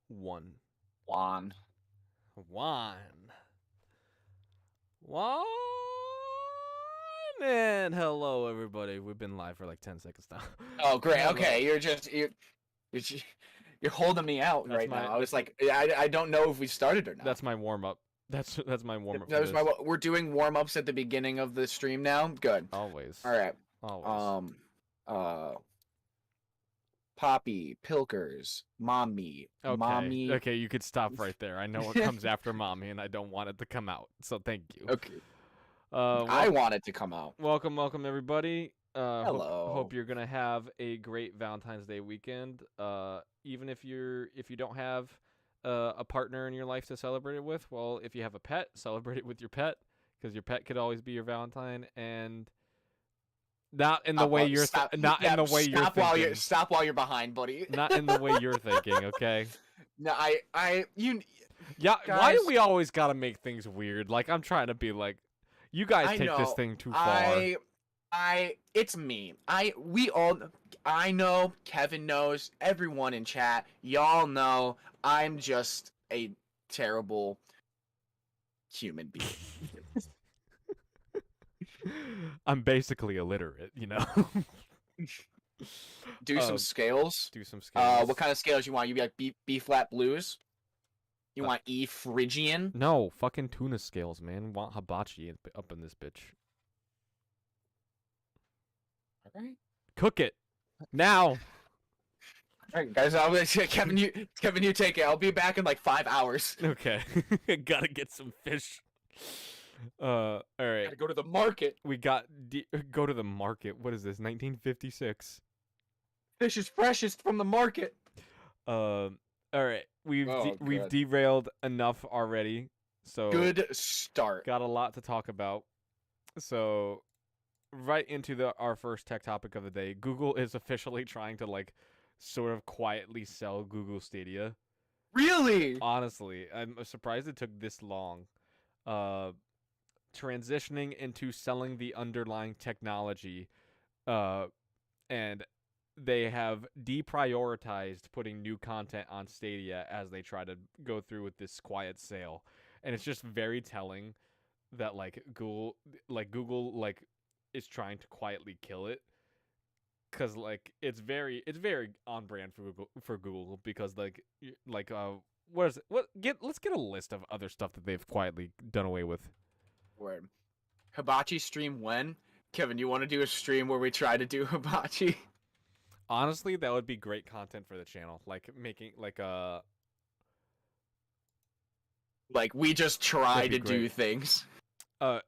One. Juan. And hello, everybody. We've been live for like 10 seconds now. Oh, great. Hello. Okay, you're holding me out right now. I was like, I don't know if we started or not. That's my warm up. That's my warm up. We're doing warm ups at the beginning of the stream now. Good. Always. All right. Always. Poppy, Pilkers, Mommy, Okay. Mommy. Okay, you could stop right there. I know what comes after Mommy, and I don't want it to come out. So thank you. Okay. I want it to come out. Welcome, everybody. Hello. Hope you're gonna have a great Valentine's Day weekend. Even if you don't have a partner in your life to celebrate it with, well, if you have a pet, celebrate it with your pet, because your pet could always be your Valentine, and not in the way you're thinking. Stop while you're behind, buddy. Not in the way you're thinking, okay? No, Yeah, guys, why do we always gotta make things weird? Like, I'm trying to be like, you guys take this thing too far. It's me. I know, Kevin knows, everyone in chat, y'all know, I'm just a terrible human being. I'm basically illiterate, you know? Do some scales. What kind of scales you want? You be like B flat blues? You want E Phrygian? No, fucking tuna scales, man. Want hibachi up in this bitch. Alright. Cook it. Now. Alright, guys, Kevin, you take it. I'll be back in like 5 hours. Okay. Gotta get some fish. Alright. Gotta go to the market. We got go to the market. What is this? 1956. Fish is freshest from the market. Alright. We've derailed enough already. So good start. Got a lot to talk about. So right into our first tech topic of the day. Google is officially trying to like sort of quietly sell Google Stadia. Really? Honestly, I'm surprised it took this long. Transitioning into selling the underlying technology, and they have deprioritized putting new content on Stadia as they try to go through with this quiet sale. And it's just very telling that Google is trying to quietly kill it, cuz it's very on brand for Google because let's get a list of other stuff that they've quietly done away with. Word. Hibachi stream when? Kevin, you want to do a stream where we try to do hibachi? Honestly, that would be great content for the channel. Like making we just try to do things.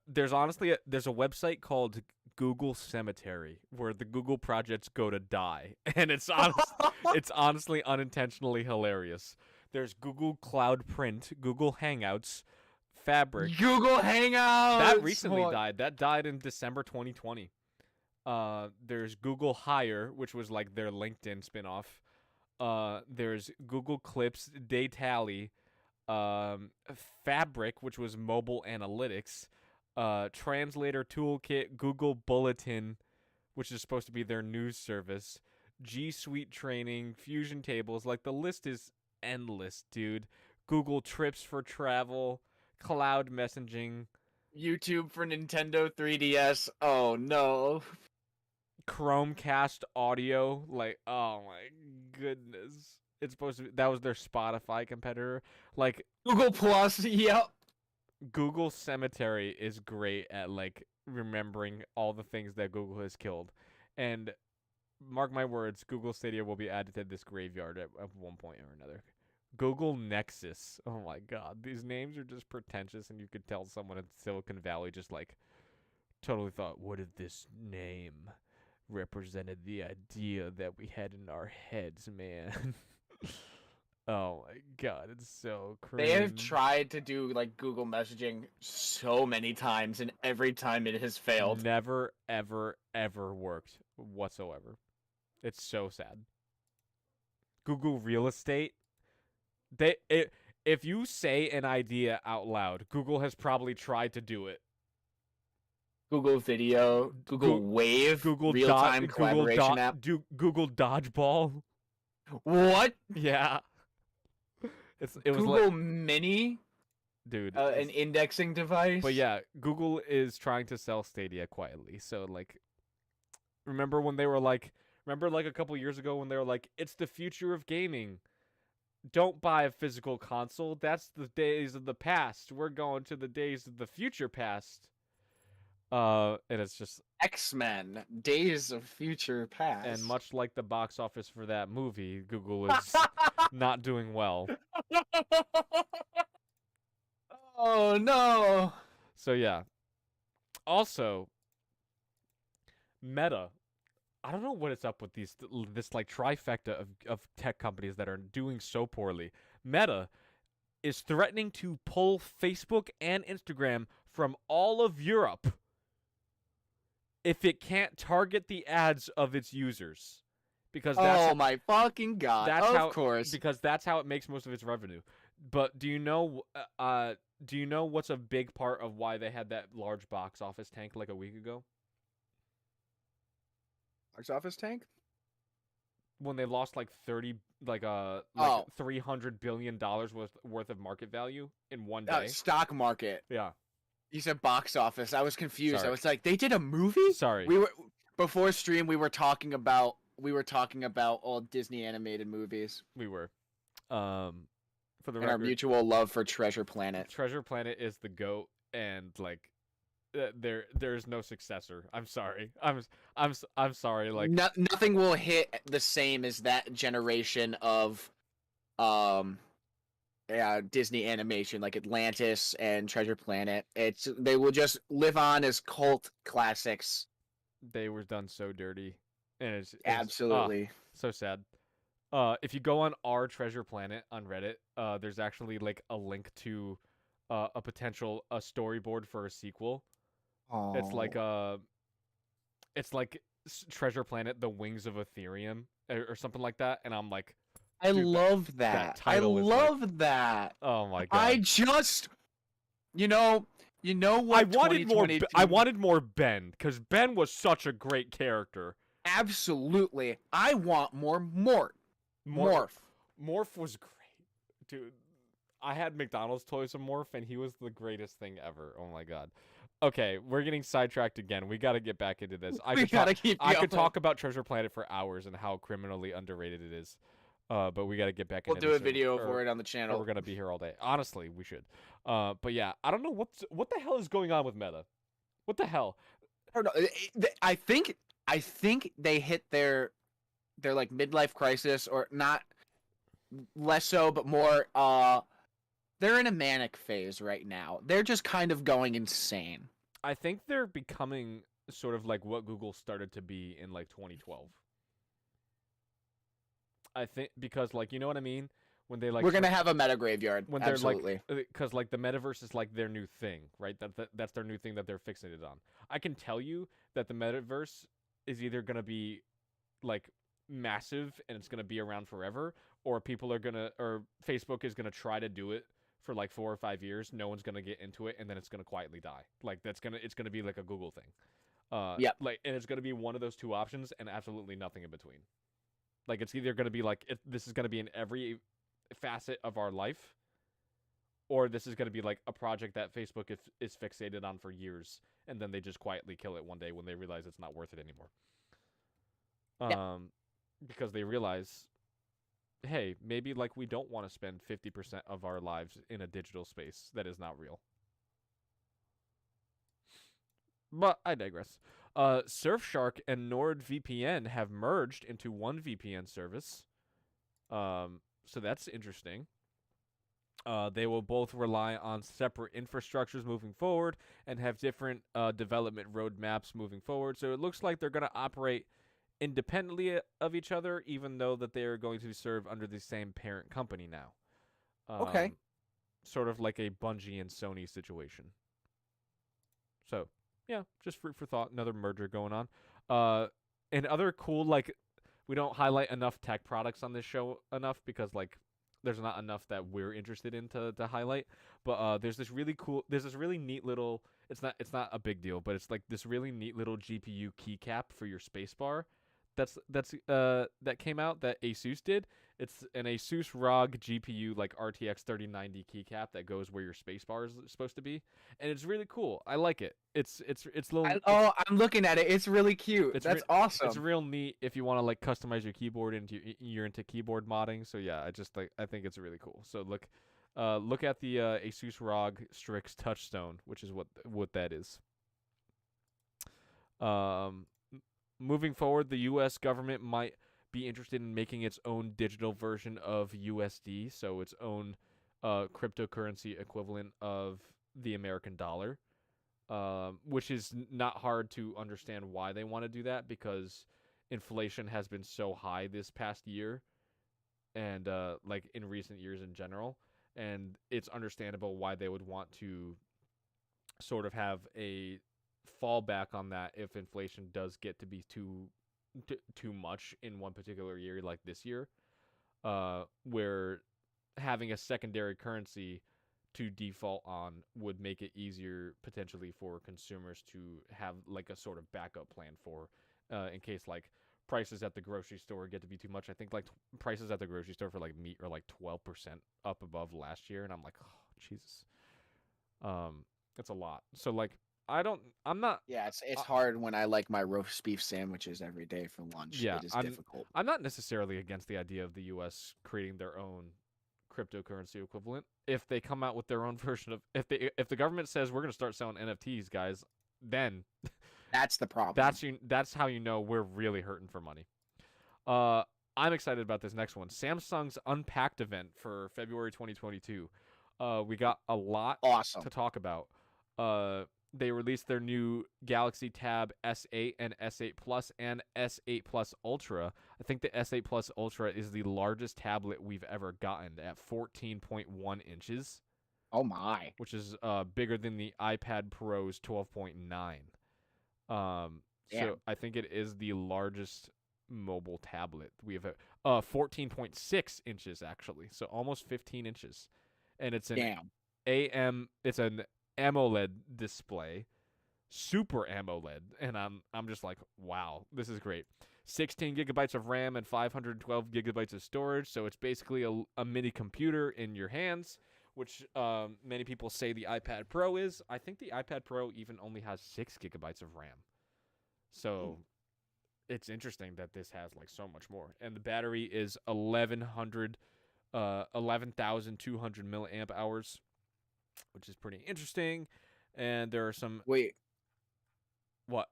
There's a website called Google Cemetery where the Google projects go to die, and it's honestly unintentionally hilarious. There's Google Cloud Print, Google Hangouts, Fabric. Google Hangouts! That recently died. That died in December 2020. There's Google Hire, which was like their LinkedIn spinoff. There's Google Clips, Daytally, Fabric, which was mobile analytics, Translator Toolkit, Google Bulletin, which is supposed to be their news service, G Suite Training, Fusion Tables. Like, the list is endless, dude. Google Trips for travel, cloud messaging, YouTube for Nintendo 3DS. Oh no. Chromecast audio. Like, oh my goodness. It's supposed to be, that was their Spotify competitor. Like, Google Plus, yep. Google Cemetery is great at remembering all the things that Google has killed. And mark my words, Google Stadia will be added to this graveyard at one point or another. Google Nexus. Oh my god. These names are just pretentious, and you could tell someone in Silicon Valley just totally thought, what if this name represented the idea that we had in our heads, man? Oh my god, it's so cringe. They have tried to do Google messaging so many times, and every time it has failed. Never, ever, ever worked whatsoever. It's so sad. Google Real Estate. If you say an idea out loud, Google has probably tried to do it. Google Video, Google Wave, Google real-time collaboration app. Google Dodgeball. What? Yeah. It was Google Mini, dude, an indexing device. But yeah, Google is trying to sell Stadia quietly. So like, remember when they were like, a couple years ago when they were like, it's the future of gaming. Don't buy a physical console. That's the days of the past. We're going to the days of the future past. And it's just X-Men, Days of Future Past. And much like the box office for that movie, Google is not doing well. Oh no. So yeah. Also, Meta. I don't know what is up with this like trifecta of tech companies that are doing so poorly. Meta is threatening to pull Facebook and Instagram from all of Europe if it can't target the ads of its users. Because that's my fucking god. Of course. Because that's how it makes most of its revenue. But do you know what's a big part of why they had that large box office tank like a week ago? Box office tank? When they lost like $300 billion worth of market value in one day. Stock market. Yeah. You said box office. I was confused. Sorry. I was like, they did a movie? Sorry. We were before stream. We were talking about all Disney animated movies. We were. For the and record, our mutual love for Treasure Planet. Treasure Planet is the GOAT, and like, there's no successor. I'm sorry. I'm sorry. Like, nothing will hit the same as that generation of, Disney animation, like Atlantis and Treasure Planet. They will just live on as cult classics. They were done so dirty, and it's absolutely so sad. If you go on our Treasure Planet on Reddit, there's actually like a link to a potential storyboard for a sequel. Aww. It's like Treasure Planet: The Wings of Ethereum or something like that, and I'm like, I love that. I love that. Oh my god! I just, you know what? I wanted more Ben, because Ben was such a great character. Absolutely, I want more Mort. Morph was great, dude. I had McDonald's toys of Morph, and he was the greatest thing ever. Oh my god. Okay, we're getting sidetracked again. We got to get back into this. I could talk about Treasure Planet for hours and how criminally underrated it is. But we got to get back into this. We'll do a video for it on the channel. We're going to be here all day. Honestly, we should. But yeah, I don't know what the hell is going on with Meta. What the hell? I don't know. I think they hit their like midlife crisis, or not less so, but more they're in a manic phase right now. They're just kind of going insane. I think they're becoming sort of like what Google started to be in like 2012. I think because, like, you know what I mean? When they like, we're gonna have a meta graveyard. When absolutely, they're like, because like the metaverse is like their new thing, right? That's their new thing that they're fixated on. I can tell you that the metaverse is either gonna be like massive and it's gonna be around forever, or Facebook is gonna try to do it for like 4 or 5 years. No one's gonna get into it, and then it's gonna quietly die. Like it's gonna be like a Google thing. Yeah. Like, and it's gonna be one of those two options, and absolutely nothing in between. Like, it's either gonna be like this is gonna be in every facet of our life, or this is gonna be like a project that Facebook is fixated on for years, and then they just quietly kill it one day when they realize it's not worth it anymore. Yeah. Because they realize, hey, maybe like we don't want to spend 50% of our lives in a digital space that is not real. But I digress. Surfshark and Nordvpn have merged into one VPN service. So that's interesting. They will both rely on separate infrastructures moving forward and have different development roadmaps moving forward. So it looks like they're going to operate independently of each other, even though that they are going to serve under the same parent company now. Okay. Sort of like a Bungie and Sony situation. So, yeah, just food for thought. Another merger going on. And other cool, like, we don't highlight enough tech products on this show enough because, like, there's not enough that we're interested in to highlight. But there's this really neat little, it's not a big deal, but it's like this really neat little GPU keycap for your spacebar that came out that Asus did. It's an Asus ROG GPU like RTX 3090 keycap that goes where your spacebar is supposed to be, and it's really cool. I like it. It's little. I'm looking at it. It's really cute. That's awesome. It's real neat if you want to like customize your keyboard and you're into keyboard modding. So yeah, I think it's really cool. So look at the Asus ROG Strix Touchstone, which is what that is. Moving forward, the U.S. government might be interested in making its own digital version of USD, so its own cryptocurrency equivalent of the American dollar, which is not hard to understand why they want to do that, because inflation has been so high this past year and like in recent years in general, and it's understandable why they would want to sort of have a fallback on that if inflation does get to be too much in one particular year, like this year, where having a secondary currency to default on would make it easier potentially for consumers to have like a sort of backup plan for in case like prices at the grocery store get to be too much. I think like prices at the grocery store for like meat are like 12% up above last year, and I'm like, oh Jesus, it's a lot. So like I'm not. Yeah, it's hard when I like my roast beef sandwiches every day for lunch. Yeah, it is difficult. I'm not necessarily against the idea of the U.S. creating their own cryptocurrency equivalent. If they come out with their own version of, if the government says we're going to start selling NFTs, guys, then that's the problem. That's how you know we're really hurting for money. I'm excited about this next one. Samsung's Unpacked event for February 2022. We got a lot to talk about. They released their new Galaxy Tab S8 and S8 Plus and S8 Plus Ultra. I think the S8 Plus Ultra is the largest tablet we've ever gotten at 14.1 inches. Oh my. Which is bigger than the iPad Pro's 12.9. So I think it is the largest mobile tablet we have. 14.6 inches actually. So almost 15 inches. And it's it's an AMOLED display, super AMOLED, and I'm just like, wow, this is great. 16 gigabytes of RAM and 512 gigabytes of storage, so it's basically a mini computer in your hands, which many people say the iPad Pro is. I think the iPad Pro even only has 6 gigabytes of RAM, so it's interesting that this has like so much more. And the battery is 11,200 milliamp hours, which is pretty interesting. And there are some... Wait. What?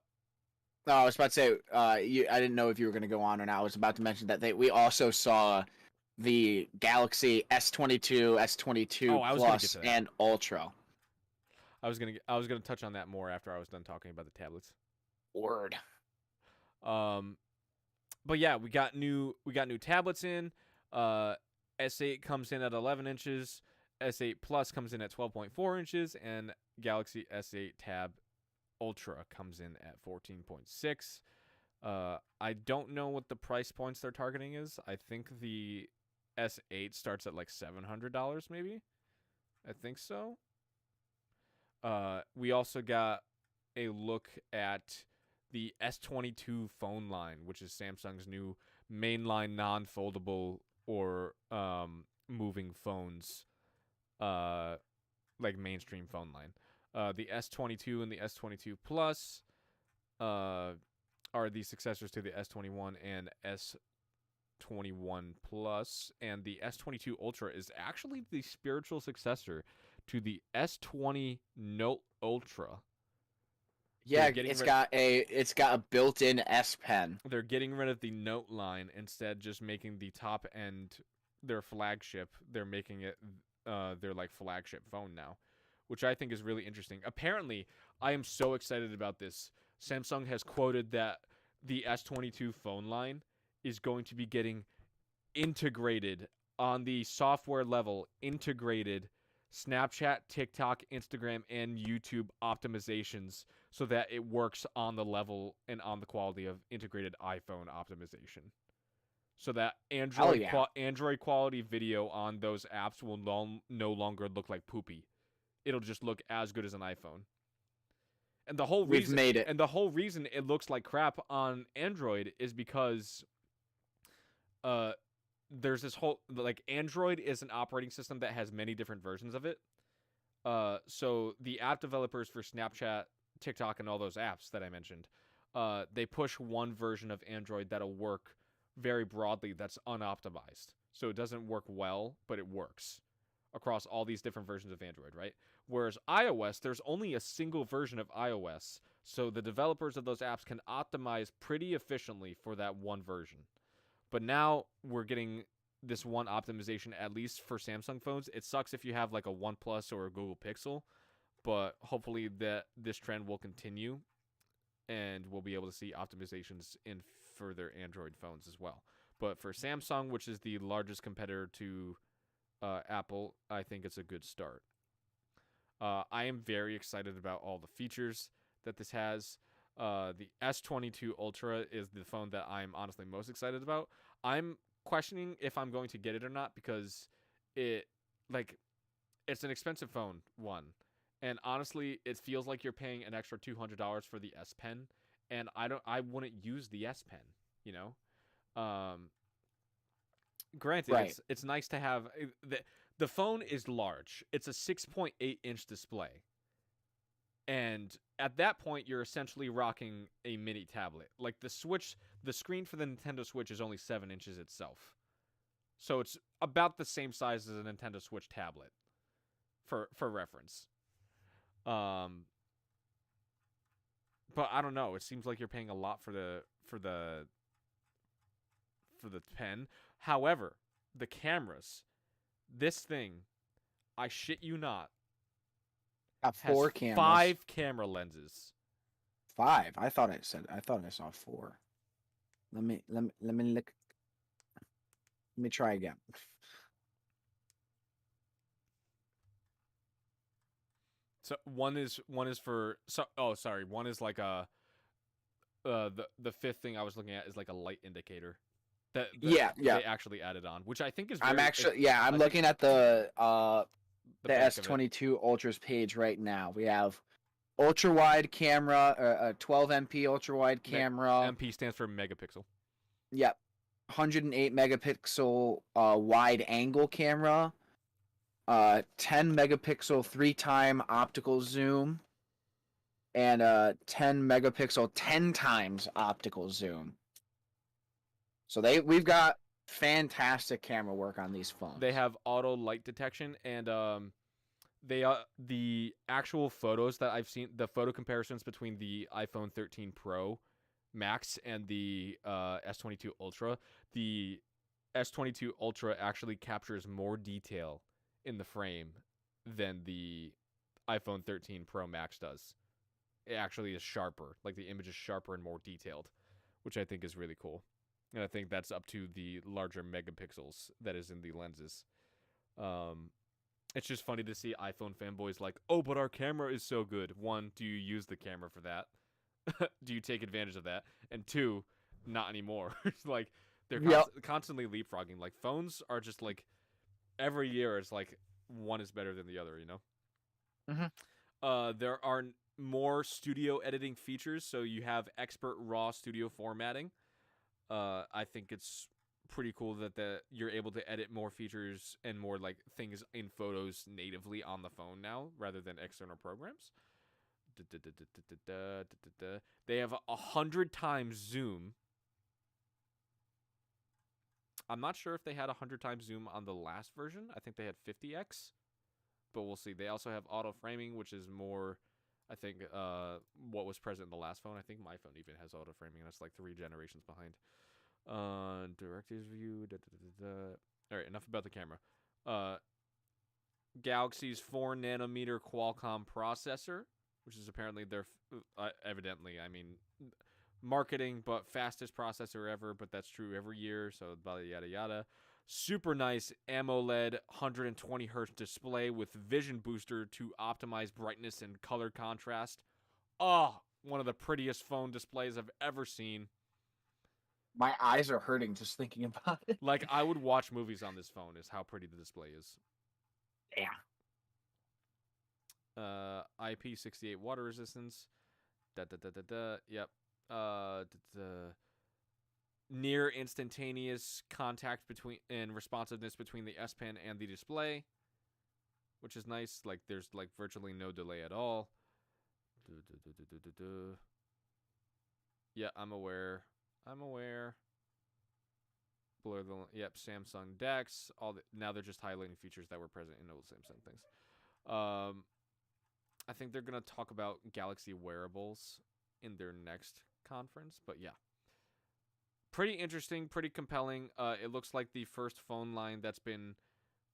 No, I was about to say, I didn't know if you were going to go on or not. I was about to mention that we also saw the Galaxy S22, S22 Plus, and Ultra. I was gonna touch on that more after I was done talking about the tablets. Word. But yeah, we got new tablets in. S8 comes in at 11 inches. S8 Plus comes in at 12.4 inches, and Galaxy S8 Tab Ultra comes in at 14.6. I don't know what the price points they're targeting is. I think the S8 starts at like $700 maybe. I think so. We also got a look at the S22 phone line, which is Samsung's new mainline non-foldable or moving phones, like mainstream phone line. The S22 and the S22 Plus are the successors to the S21 and S21 Plus, and the S22 Ultra is actually the spiritual successor to the S20 Note Ultra. Yeah, it's got a built-in S Pen. They're getting rid of the Note line, instead just making the top end their flagship. They're making it their like flagship phone now, which I think is really interesting. Apparently, I am so excited about this. Samsung has quoted that the S22 phone line is going to be getting integrated on the software level, integrated Snapchat, TikTok, Instagram, and YouTube optimizations so that it works on the level and on the quality of integrated iPhone optimization. So that Android quality video on those apps will no longer look like poopy. It'll just look as good as an iPhone. And the whole We've reason made it. and the whole reason it looks like crap on Android is because there's this whole like Android is an operating system that has many different versions of it. So the app developers for Snapchat, TikTok, and all those apps that I mentioned, they push one version of Android that'll work very broadly that's unoptimized. So it doesn't work well, but it works across all these different versions of Android, right? Whereas iOS, there's only a single version of iOS, so the developers of those apps can optimize pretty efficiently for that one version. But now we're getting this one optimization, at least for Samsung phones. It sucks if you have like a OnePlus or a Google Pixel, but hopefully this trend will continue and we'll be able to see optimizations in further Android phones as well. But for Samsung, which is the largest competitor to Apple, I think it's a good start. I am very excited about all the features that this has. The S22 Ultra is the phone that I'm honestly most excited about. I'm questioning if I'm going to get it or not because it's an expensive phone, one. And honestly, it feels like you're paying an extra $200 for the S Pen, and I wouldn't use the S Pen, you know? Granted, Right. it's nice to have the phone is large. It's a 6.8-inch display. And at that point, you're essentially rocking a mini tablet. Like the screen for the Nintendo Switch is only 7 inches itself. So it's about the same size as a Nintendo Switch tablet, for reference. But I don't know. It seems like you're paying a lot for the pen. However, the cameras, this thing, I shit you not, Got has 4 cameras. 5 camera lenses. 5. I thought I saw 4. Let me look. Let me try again. So one is for one is like a the fifth thing I was looking at is like a light indicator that they actually added on, which I think is very, I'm looking at the back of it. S22 Ultra's page right now. We have ultra wide camera, a 12 MP ultra wide camera. MP stands for megapixel. Yep. 108 megapixel wide angle camera. 10 megapixel 3-time optical zoom. And 10 megapixel 10 times optical zoom. So we've got fantastic camera work on these phones. They have auto light detection, and the actual photos that I've seen, the photo comparisons between the iPhone 13 Pro Max and the S22 Ultra, the S22 Ultra actually captures more detail in the frame than the iPhone 13 Pro Max does. It actually is sharper, like the image is sharper and more detailed, which I think is really cool. And I think that's up to the larger megapixels that is in the lenses. It's just funny to see iPhone fanboys like, oh, but our camera is so good. One, do you use the camera for that? Do you take advantage of that? And two, not anymore. Like, they're constantly leapfrogging. Like, phones are just like, every year it's like one is better than the other, you know? Mm-hmm. There are more studio editing features, so you have expert raw studio formatting. I think it's pretty cool that you're able to edit more features and more like things in photos natively on the phone now rather than external programs. They have 100 times zoom. I'm not sure if they had 100 times zoom on the last version. I think they had 50x, but we'll see. They also have auto framing, which is more, I think, what was present in the last phone. I think my phone even has auto framing. That's like 3 generations behind. Director's view. All right, enough about the camera. Galaxy's 4 nanometer Qualcomm processor, which is apparently their evidently, I mean, marketing, but fastest processor ever. But that's true every year. So yada yada. Super nice AMOLED 120 hertz display with vision booster to optimize brightness and color contrast. Oh, one of the prettiest phone displays I've ever seen. My eyes are hurting just thinking about it. Like, I would watch movies on this phone is how pretty the display is. Yeah. IP68 water resistance. Yep. Near instantaneous contact between and responsiveness between the S Pen and the display, which is nice. Like there's like virtually no delay at all. Yeah, I'm aware. Blur the Samsung Dex. Now they're just highlighting features that were present in old Samsung things. I think they're gonna talk about Galaxy wearables in their next conference, but yeah, pretty interesting, pretty compelling. It looks like the first phone line that's been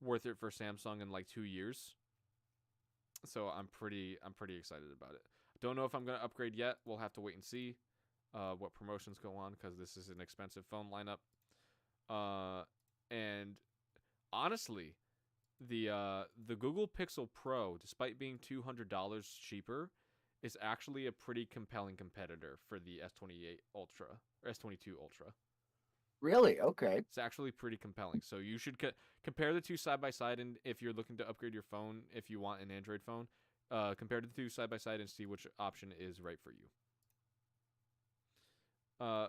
worth it for Samsung in like 2 years. So I'm pretty excited about it. Don't know if I'm gonna upgrade yet. We'll have to wait and see what promotions go on because this is an expensive phone lineup. And honestly, the Google Pixel Pro, despite being $200 cheaper, is actually a pretty compelling competitor for the S28 Ultra or S22 Ultra. Really? Okay. It's actually pretty compelling. So you should compare the two side by side, and if you're looking to upgrade your phone, if you want an Android phone, compare the two side by side and see which option is right for you.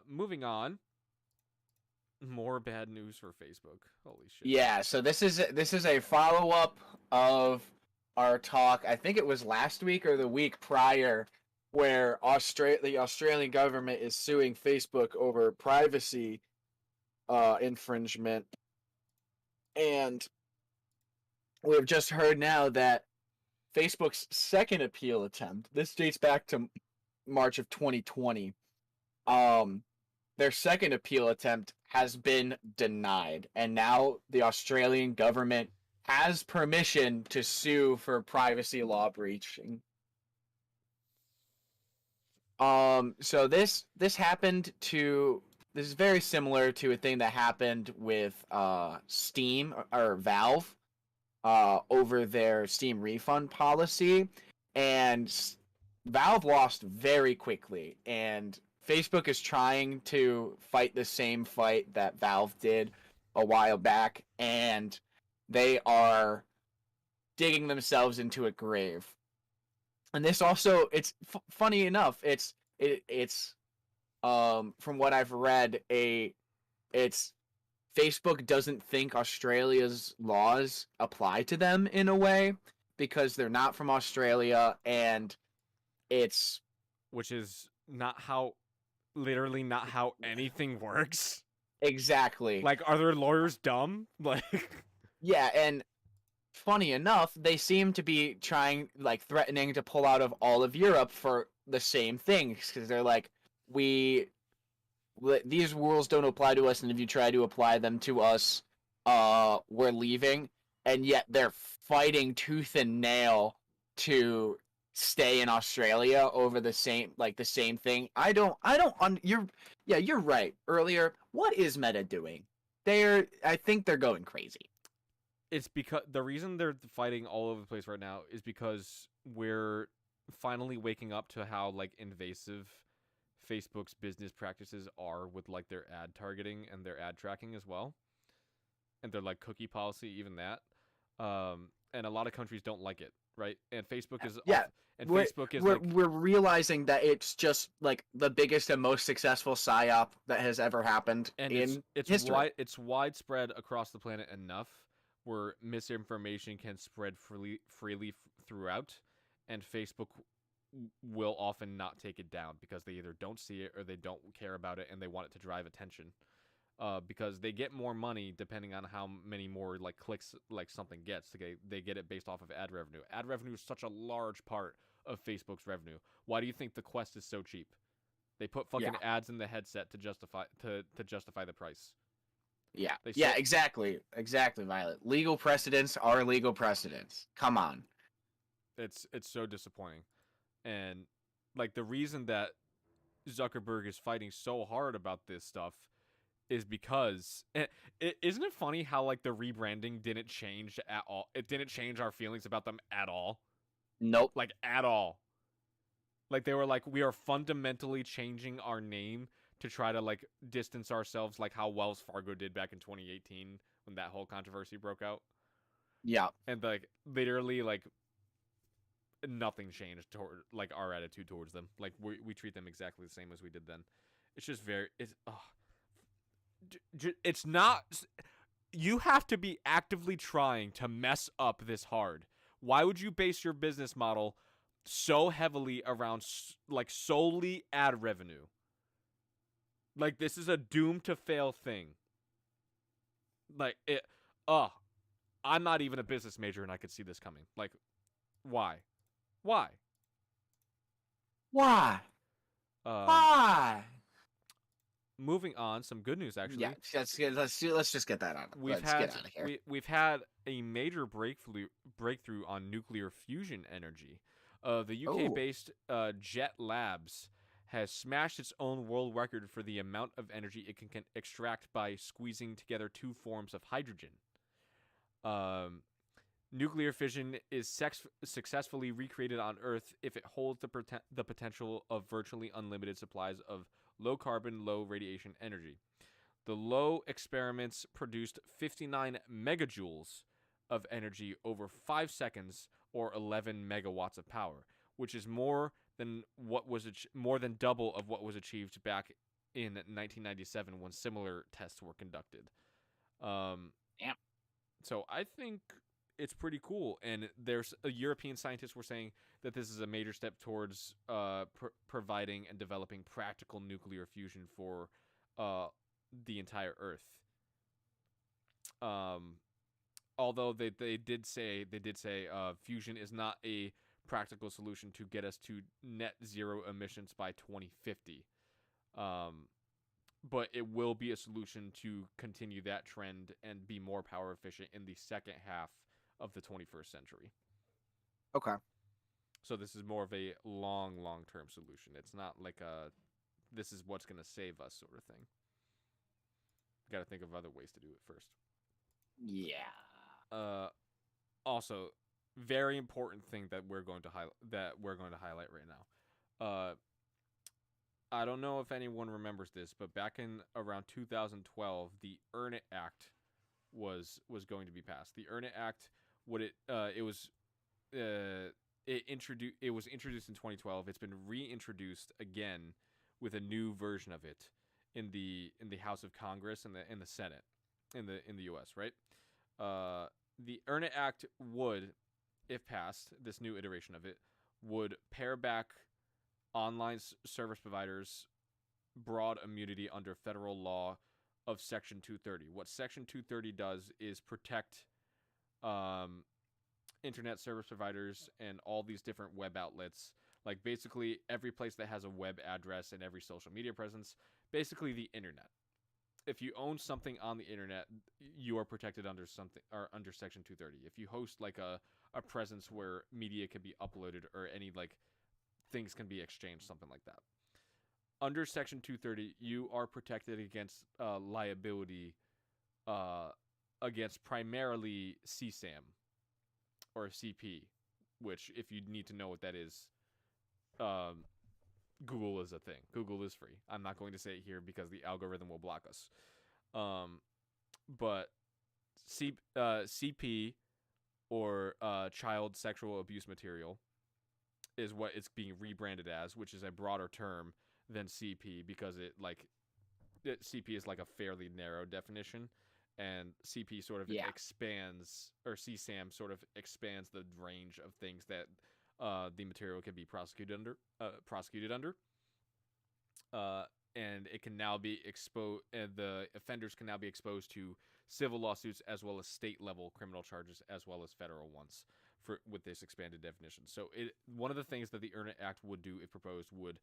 Moving on. More bad news for Facebook. Holy shit. Yeah, so this is a follow-up of our talk. I think it was last week or the week prior where the Australian government is suing Facebook over privacy infringement. And we have just heard now that Facebook's second appeal attempt, this dates back to March of 2020, their second appeal attempt has been denied. And now the Australian government has permission to sue for privacy law breaching. So this is very similar to a thing that happened with Steam or Valve over their Steam refund policy, and Valve lost very quickly, and Facebook is trying to fight the same fight that Valve did a while back, and they are digging themselves into a grave. And this also, it's funny enough, it's from what I've read, it's Facebook doesn't think Australia's laws apply to them in a way because they're not from Australia, and it's which is literally not how anything works. Exactly. Like, are their lawyers dumb? Like, yeah, and funny enough, they seem to be threatening to pull out of all of Europe for the same things, because they're like, these rules don't apply to us, and if you try to apply them to us, we're leaving. And yet they're fighting tooth and nail to stay in Australia over the same thing. You're right. Earlier, what is Meta doing? I think they're going crazy. It's because the reason they're fighting all over the place right now is because we're finally waking up to how like invasive Facebook's business practices are with like their ad targeting and their ad tracking as well, and their like cookie policy, even that. And a lot of countries don't like it, right? And Facebook is we're realizing that it's just like the biggest and most successful psyop that has ever happened in history. It's widespread across the planet enough where misinformation can spread freely throughout, and Facebook will often not take it down because they either don't see it or they don't care about it and they want it to drive attention. Because they get more money depending on how many more like clicks like something gets. They get it based off of ad revenue. Ad revenue is such a large part of Facebook's revenue. Why do you think the Quest is so cheap? They put fucking ads in the headset to justify the price. Yeah. Exactly, Violet. Legal precedents are legal precedents. Come on. It's so disappointing. And like the reason that Zuckerberg is fighting so hard about this stuff is because isn't it funny how like the rebranding didn't change at all? It didn't change our feelings about them at all. Nope. Like at all. Like they were like, we are fundamentally changing our name to try to like distance ourselves, like how Wells Fargo did back in 2018 when that whole controversy broke out. Yeah. And like literally like nothing changed toward like our attitude towards them. Like we treat them exactly the same as we did then. It's just very it's not. You have to be actively trying to mess up this hard. Why would you base your business model so heavily around like solely ad revenue? Like this is a doomed to fail thing. Like it. I'm not even a business major and I could see this coming. Like, why? Why? Why? Why? Moving on, some good news actually. Yeah, let's just get that on. Let's get out of here. We've had a major breakthrough on nuclear fusion energy. The UK-based Jet Labs has smashed its own world record for the amount of energy it can extract by squeezing together two forms of hydrogen. Nuclear fission is successfully recreated on Earth if it holds the potential of virtually unlimited supplies of low-carbon, low-radiation energy. The LOW experiments produced 59 megajoules of energy over 5 seconds, or 11 megawatts of power, which is more than double of what was achieved back in 1997 when similar tests were conducted. Yeah. So I think it's pretty cool, and there's European scientists were saying that this is a major step towards providing and developing practical nuclear fusion for the entire Earth. Although they did say fusion is not a practical solution to get us to net zero emissions by 2050. But it will be a solution to continue that trend and be more power efficient in the second half of the 21st century. Okay. So this is more of a long-term solution. It's not like this is what's going to save us sort of thing. Got to think of other ways to do it first. Yeah. Also, very important thing that we're going to highlight right now. I don't know if anyone remembers this, but back in around 2012, the Earn It Act was going to be passed. The Earn It Act, it was introduced in 2012. It's been reintroduced again with a new version of it in the House of Congress and in the Senate in the U.S. Right. The Earn It Act would, if passed, this new iteration of it would pare back online service providers' broad immunity under federal law of Section 230. What Section 230 does is protect internet service providers and all these different web outlets, like basically every place that has a web address and every social media presence, basically the internet. If you own something on the internet, you are protected under Section 230. If you host like a presence where media can be uploaded or any like things can be exchanged, something like that. Under Section 230, you are protected against liability against primarily CSAM or CP, which, if you need to know what that is, Google is a thing. Google is free. I'm not going to say it here because the algorithm will block us. But CP, or child sexual abuse material, is what it's being rebranded as, which is a broader term than CP because CP is like a fairly narrow definition, and CP sort of expands, or CSAM sort of expands the range of things that the material can be prosecuted under. And it can now be exposed, and the offenders can now be exposed to civil lawsuits as well as state level criminal charges as well as federal ones with this expanded definition. So one of the things that the Earn It Act would do, if proposed, would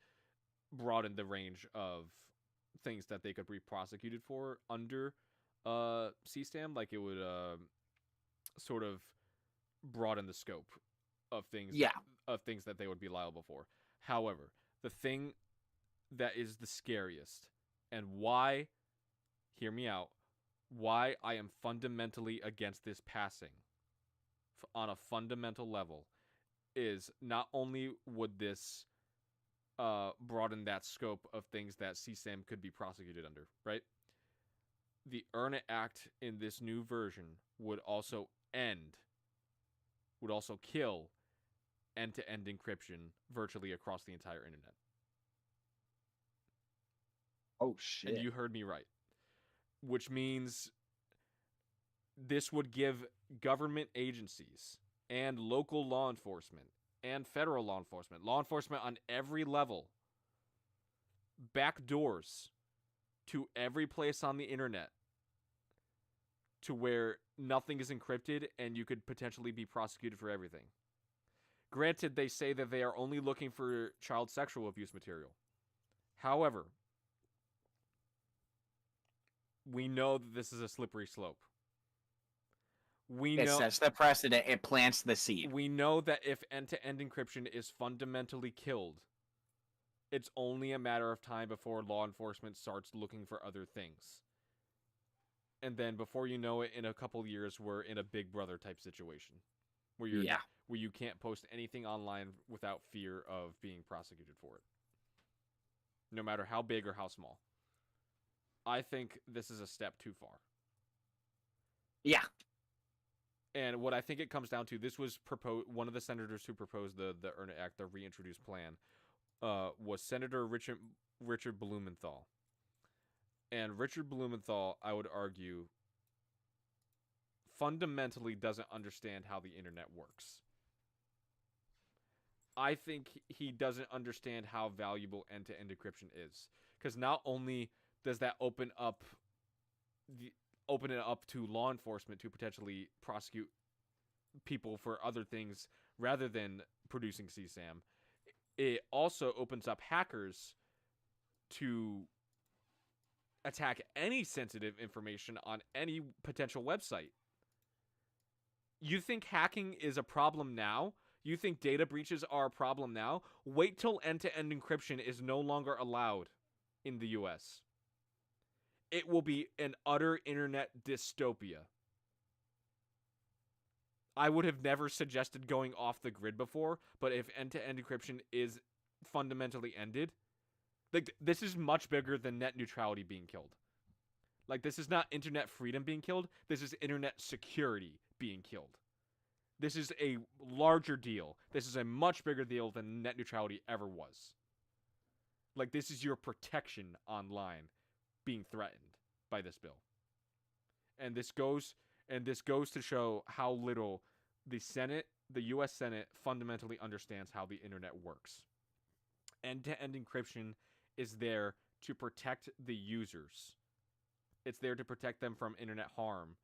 broaden the range of things that they could be prosecuted for under CSAM. Like it would sort of broaden the scope of things that they would be liable for. However, the thing that is the scariest, and why, hear me out, why I am fundamentally against this passing on a fundamental level, is not only would this broaden that scope of things that CSAM could be prosecuted under, right? The Earn It Act in this new version would also kill end-to-end encryption virtually across the entire internet. Oh shit. And you heard me right. Which means this would give government agencies and local law enforcement and federal law enforcement on every level, back doors to every place on the internet to where nothing is encrypted and you could potentially be prosecuted for everything. Granted, they say that they are only looking for child sexual abuse material. However, we know that this is a slippery slope. It sets the precedent. It plants the seed. We know that if end-to-end encryption is fundamentally killed, it's only a matter of time before law enforcement starts looking for other things. And then before you know it, in a couple years, we're in a Big Brother type situation. Where you can't post anything online without fear of being prosecuted for it. No matter how big or how small. I think this is a step too far. Yeah. And what I think it comes down to, this was proposed. One of the senators who proposed the ERNA Act, the reintroduced plan, was Senator Richard Blumenthal. And Richard Blumenthal, I would argue, fundamentally doesn't understand how the internet works. I think he doesn't understand how valuable end-to-end encryption is, because not only does that open it up to law enforcement to potentially prosecute people for other things rather than producing CSAM, it also opens up hackers to attack any sensitive information on any potential website. You think hacking is a problem now? You think data breaches are a problem now? Wait till end-to-end encryption is no longer allowed in the US. It will be an utter internet dystopia. I would have never suggested going off the grid before, but if end-to-end encryption is fundamentally ended, like, this is much bigger than net neutrality being killed. Like, this is not internet freedom being killed. This is internet security being killed. This is a larger deal. This is a much bigger deal than net neutrality ever was. Like, this is your protection online being threatened by this bill. And this goes to show how little the US Senate fundamentally understands how the internet works. End-to-end encryption is there to protect the users. It's there to protect them from internet harm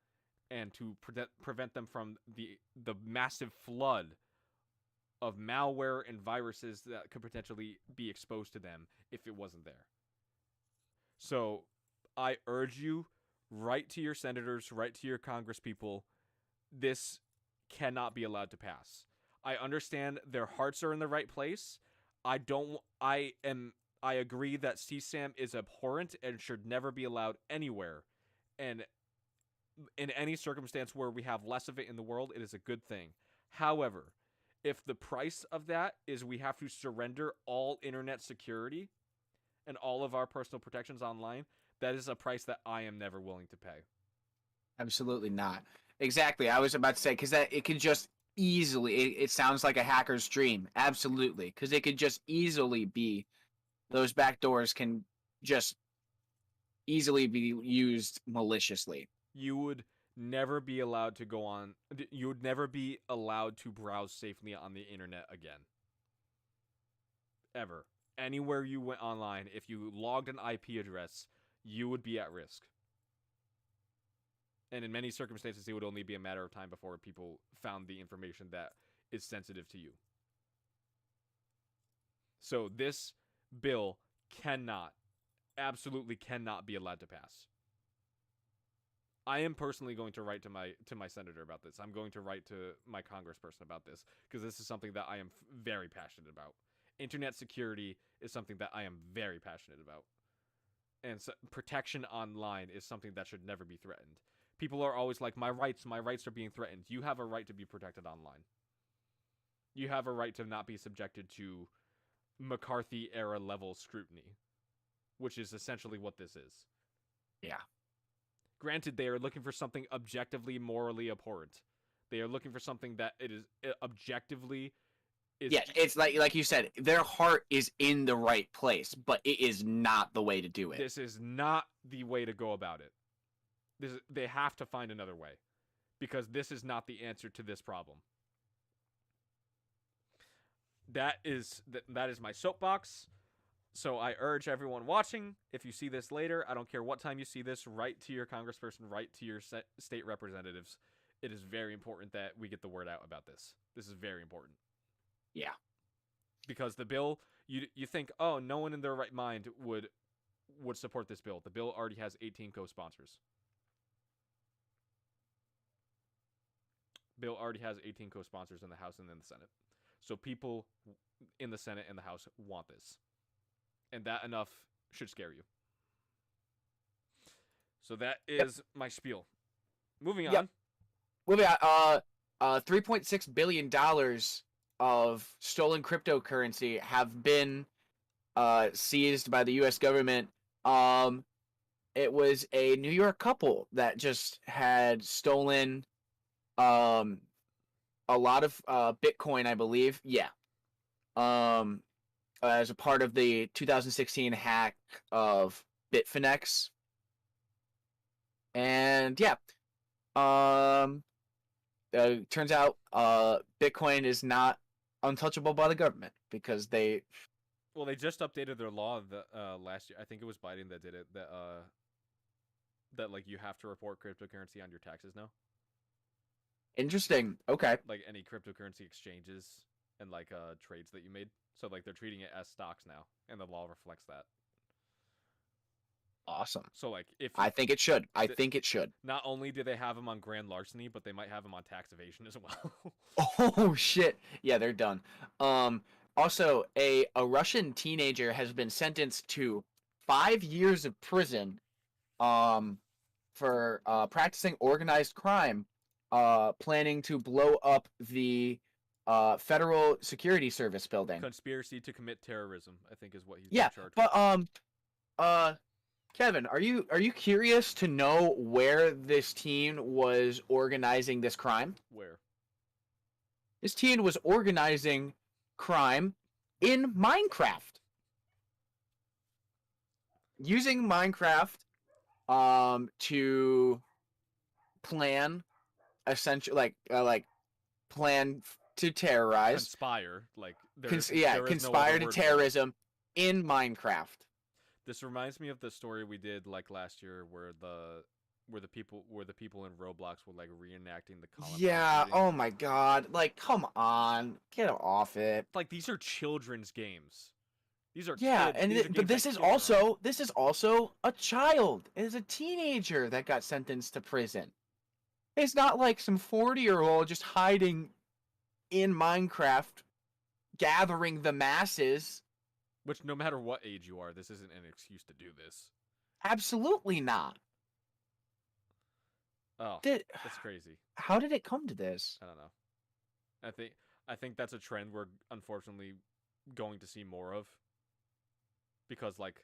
and to prevent them from the massive flood of malware and viruses that could potentially be exposed to them if it wasn't there. So I urge you, write to your senators, write to your congresspeople, this cannot be allowed to pass. I understand their hearts are in the right place. I agree that CSAM is abhorrent and should never be allowed anywhere. And in any circumstance where we have less of it in the world, it is a good thing. However, if the price of that is we have to surrender all internet security and all of our personal protections online, that is a price that I am never willing to pay. Absolutely not. Exactly. I was about to say, because it could just easily, it sounds like a hacker's dream. Absolutely. Because it could just easily be, those backdoors can just easily be used maliciously. You would never be allowed to browse safely on the internet again. Ever. Anywhere you went online, if you logged an IP address, you would be at risk. And in many circumstances, it would only be a matter of time before people found the information that is sensitive to you. So this bill absolutely cannot be allowed to pass. I am personally going to write to my senator about this. I'm going to write to my congressperson about this, because this is something that I am very passionate about. Internet security is something that I am very passionate about. And so protection online is something that should never be threatened. People are always like, my rights are being threatened. You have a right to be protected online. You have a right to not be subjected to McCarthy-era level scrutiny, which is essentially what this is. Yeah. Granted, they are looking for something objectively morally abhorrent. They are looking for something that it is objectively Yeah, it's like you said, their heart is in the right place, but it is not the way to do it. This is not the way to go about it. They have to find another way, because this is not the answer to this problem. That is my soapbox. So I urge everyone watching, if you see this later, I don't care what time you see this, write to your congressperson, write to your state representatives. It is very important that we get the word out about this. This is very important. Yeah. Because the bill, you think, oh, no one in their right mind would support this bill. The bill already has 18 co-sponsors. Bill already has 18 co-sponsors in the House and in the Senate. So people in the Senate and the House want this. And that enough should scare you. So that is my spiel. Moving on. Moving on. $3.6 billion of stolen cryptocurrency have been seized by the U.S. government. It was a New York couple that just had stolen a lot of Bitcoin, I believe. Yeah. As a part of the 2016 hack of Bitfinex. And yeah. Turns out Bitcoin is not untouchable by the government because they just updated their law last year. I think it was Biden that did it, that like you have to report cryptocurrency on your taxes now. Interesting. Okay. Like any cryptocurrency exchanges and like trades that you made. So like they're treating it as stocks now, and the law reflects that. Awesome. So like I think it should. I think it should. Not only do they have them on grand larceny, but they might have them on tax evasion as well. Oh shit. Yeah, they're done. Also, a Russian teenager has been sentenced to 5 years of prison for practicing organized crime, planning to blow up the Federal Security Service building. Conspiracy to commit terrorism, I think, is what he's charged with. But Kevin, are you curious to know where this teen was organizing this crime? Where? This teen was organizing crime in Minecraft. Using Minecraft to plan essentially plan to terrorize, conspire, like conspire to terrorism in Minecraft. This reminds me of the story we did like last year where the people in Roblox were like reenacting the Columbine shooting. Oh my god, like come on, get off it. Like these are children's games. These are but this is also a child. It is a teenager that got sentenced to prison. It's not like some 40-year-old just hiding in Minecraft gathering the masses. Which, no matter what age you are, this isn't an excuse to do this. Absolutely not. Oh, that's crazy. How did it come to this? I don't know. I think that's a trend we're unfortunately going to see more of. Because, like,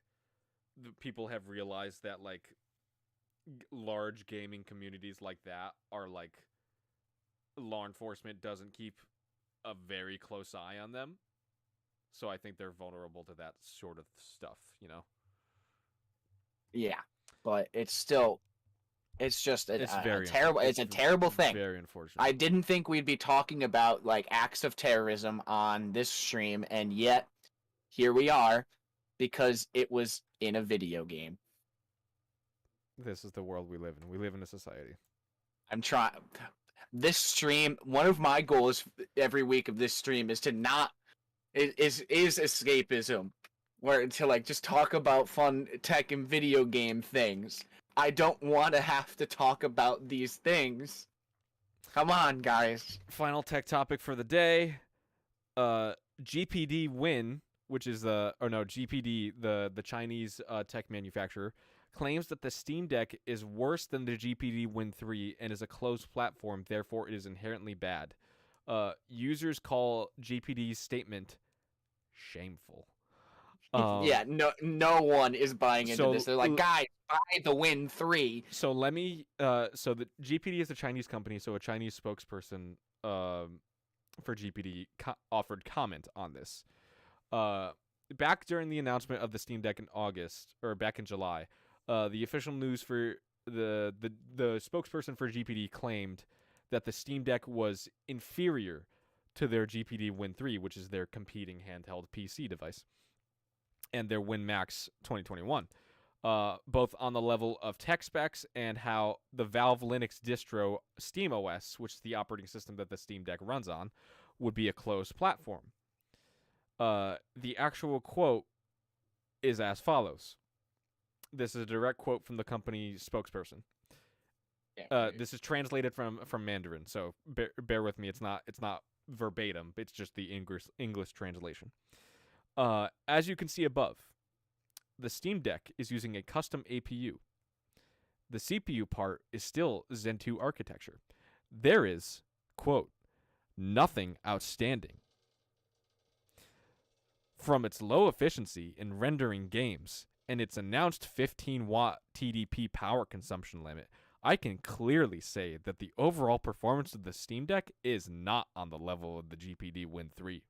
the people have realized that, like, large gaming communities like that are, like, law enforcement doesn't keep a very close eye on them. So I think they're vulnerable to that sort of stuff, you know? Yeah, but it's just a terrible thing. Very unfortunate. I didn't think we'd be talking about like acts of terrorism on this stream, and yet here we are because it was in a video game. This is the world we live in. We live in a society. I'm trying. This stream, one of my goals every week of this stream is to not is escapism, where to like just talk about fun tech and video game things. I don't want to have to talk about these things. Come on, guys. Final tech topic for the day. GPD Win, which is GPD, the Chinese tech manufacturer, claims that the Steam Deck is worse than the GPD Win 3 and is a closed platform, therefore it is inherently bad. Users call GPD's statement shameful. No one is buying into this. They're like, guys, buy the Win 3. So let me. So the GPD is a Chinese company. So a Chinese spokesperson for GPD offered comment on this. Back during the announcement of the Steam Deck in back in July, the official news for the spokesperson for GPD claimed that the Steam Deck was inferior to their GPD Win 3, which is their competing handheld PC device, and their Win Max 2021, both on the level of tech specs and how the Valve Linux distro SteamOS, which is the operating system that the Steam Deck runs on, would be a closed platform. The actual quote is as follows. This is a direct quote from the company spokesperson. This is translated from Mandarin, so bear with me. It's not verbatim. It's just the English translation. As you can see above, the Steam Deck is using a custom APU. The CPU part is still Zen 2 architecture. There is, quote, nothing outstanding. From its low efficiency in rendering games and its announced 15-watt TDP power consumption limit, I can clearly say that the overall performance of the Steam Deck is not on the level of the GPD Win 3.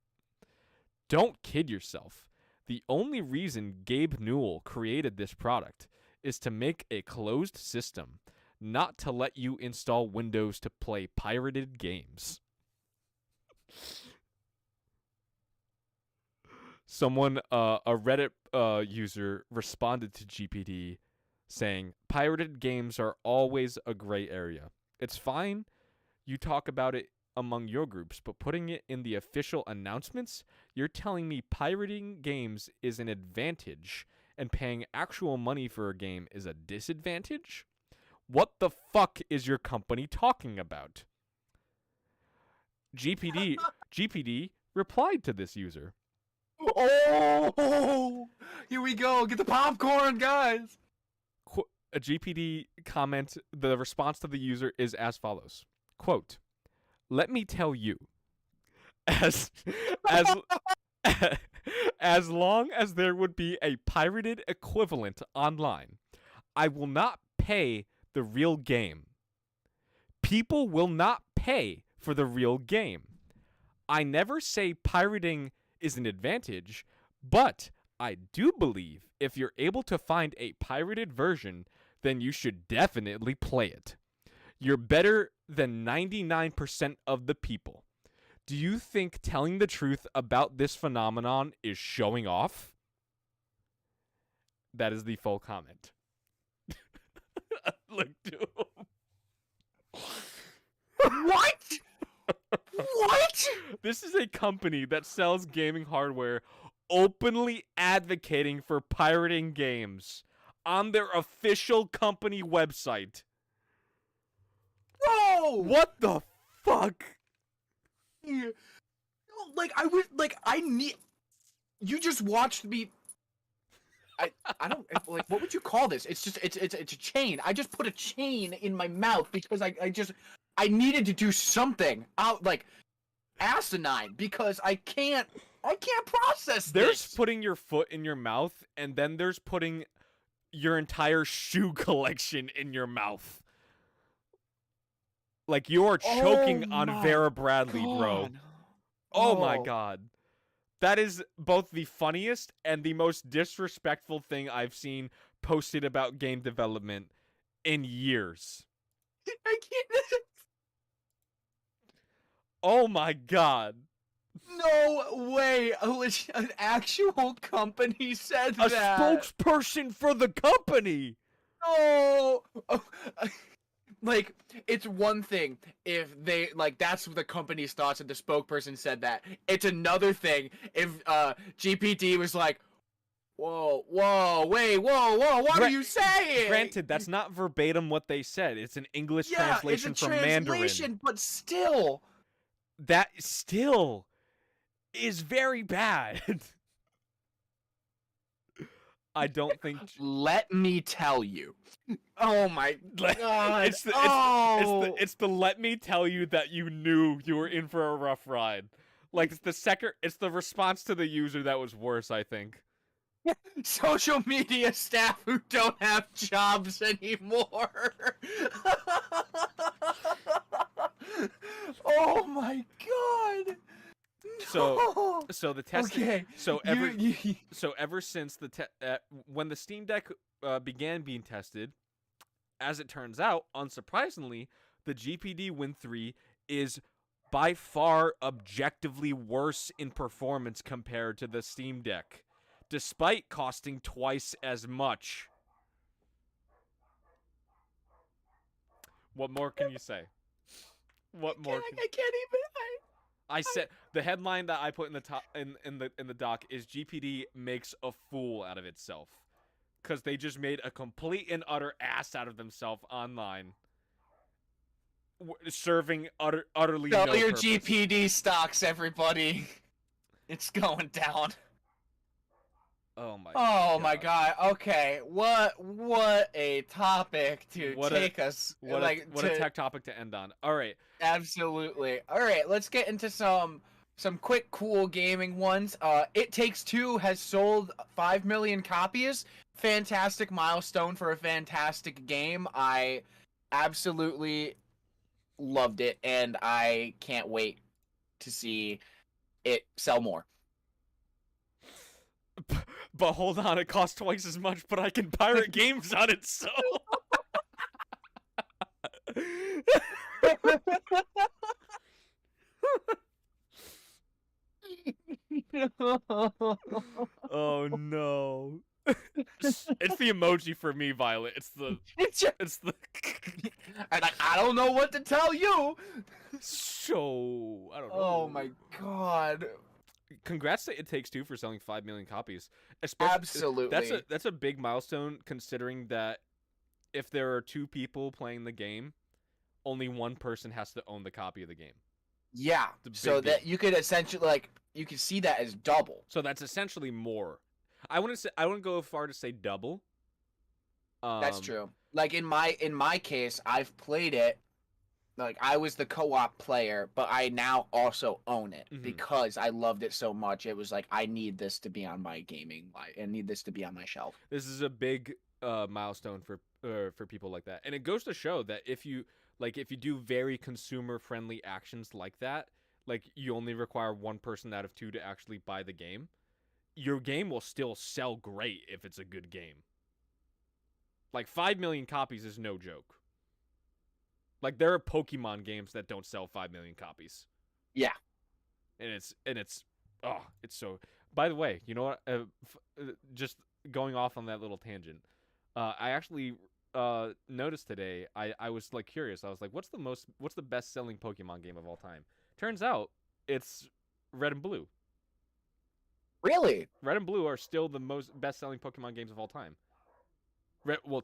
Don't kid yourself. The only reason Gabe Newell created this product is to make a closed system, not to let you install Windows to play pirated games. Someone, a Reddit user, responded to GPD saying, pirated games are always a gray area. It's fine you talk about it among your groups, but putting it in the official announcements, you're telling me pirating games is an advantage and paying actual money for a game is a disadvantage? What the fuck is your company talking about? GPD replied to this user. Oh, here we go. Get the popcorn, guys. A GPD comment, the response to the user is as follows. Quote, let me tell you, as long as there would be a pirated equivalent online, I will not pay the real game. People will not pay for the real game. I never say pirating is an advantage, but I do believe if you're able to find a pirated version, then you should definitely play it. You're better than 99% of the people. Do you think telling the truth about this phenomenon is showing off? That is the full comment. Look, dude. What? What? This is a company that sells gaming hardware openly advocating for pirating games on their official company website. Whoa! What the fuck? Like, you just watched me. I don't, like, what would you call this? It's just, it's a chain. I just put a chain in my mouth because I needed to do something out, like, asinine, because I can't process this. There's putting your foot in your mouth, and then there's putting your entire shoe collection in your mouth. Like, you are choking on Vera Bradley, bro. Oh my god. That is both the funniest and the most disrespectful thing I've seen posted about game development in years. I can't. Oh my god. No way. An actual company said A that. spokesperson for the company. No. Like, it's one thing if they, like, that's the company's thoughts and the spokesperson said that. It's another thing if GPD was like, whoa, what are you saying? Granted, that's not verbatim what they said. It's an English translation it's a from translation, Mandarin. But still. That still is very bad. I don't think. Let me tell you. Oh my god! It's the let me tell you that you knew you were in for a rough ride. Like, it's the response to the user that was worse, I think. Social media staff who don't have jobs anymore. Oh my god! So the testing. Okay. So ever since when the Steam Deck began being tested, as it turns out, unsurprisingly, the GPD Win 3 is by far objectively worse in performance compared to the Steam Deck, despite costing twice as much. What more can you say? What more? I can't even. I said the headline that I put in the top in the doc is GPD makes a fool out of itself, because they just made a complete and utter ass out of themselves online, serving utterly Sell no your purpose. GPD stocks, everybody. It's going down. Oh my god. Okay. What a topic to take us. What a tech topic to end on. All right. Absolutely. All right, let's get into some quick cool gaming ones. It Takes Two has sold 5 million copies. Fantastic milestone for a fantastic game. I absolutely loved it, and I can't wait to see it sell more. But hold on, it costs twice as much, but I can pirate games on it, so... Oh no. It's the emoji for me, Violet. It's the and I don't know what to tell you. So I don't know. Oh my god. Congrats to It Takes Two for selling 5 million copies. Absolutely. That's a big milestone, considering that if there are 2 people playing the game, only one person has to own the copy of the game. Yeah. So that you could essentially you could see that as double. So that's essentially more. I wouldn't go far to say double. That's true. Like in my case, I've played it. Like I was the co-op player, but I now also own it because I loved it so much. It was like I need this to be on my gaming life. I need this to be on my shelf. This is a big milestone for people like that, and it goes to show that if you do very consumer friendly actions like that, like you only require one person out of 2 to actually buy the game, your game will still sell great if it's a good game. Like 5 million copies is no joke. Like there are Pokemon games that don't sell 5 million copies. Yeah. And it's so. By the way, you know what? Just going off on that little tangent, I actually noticed today. I was like curious. I was like, what's the best selling Pokemon game of all time? Turns out it's Red and Blue. Really? Red and Blue are still the best selling Pokemon games of all time.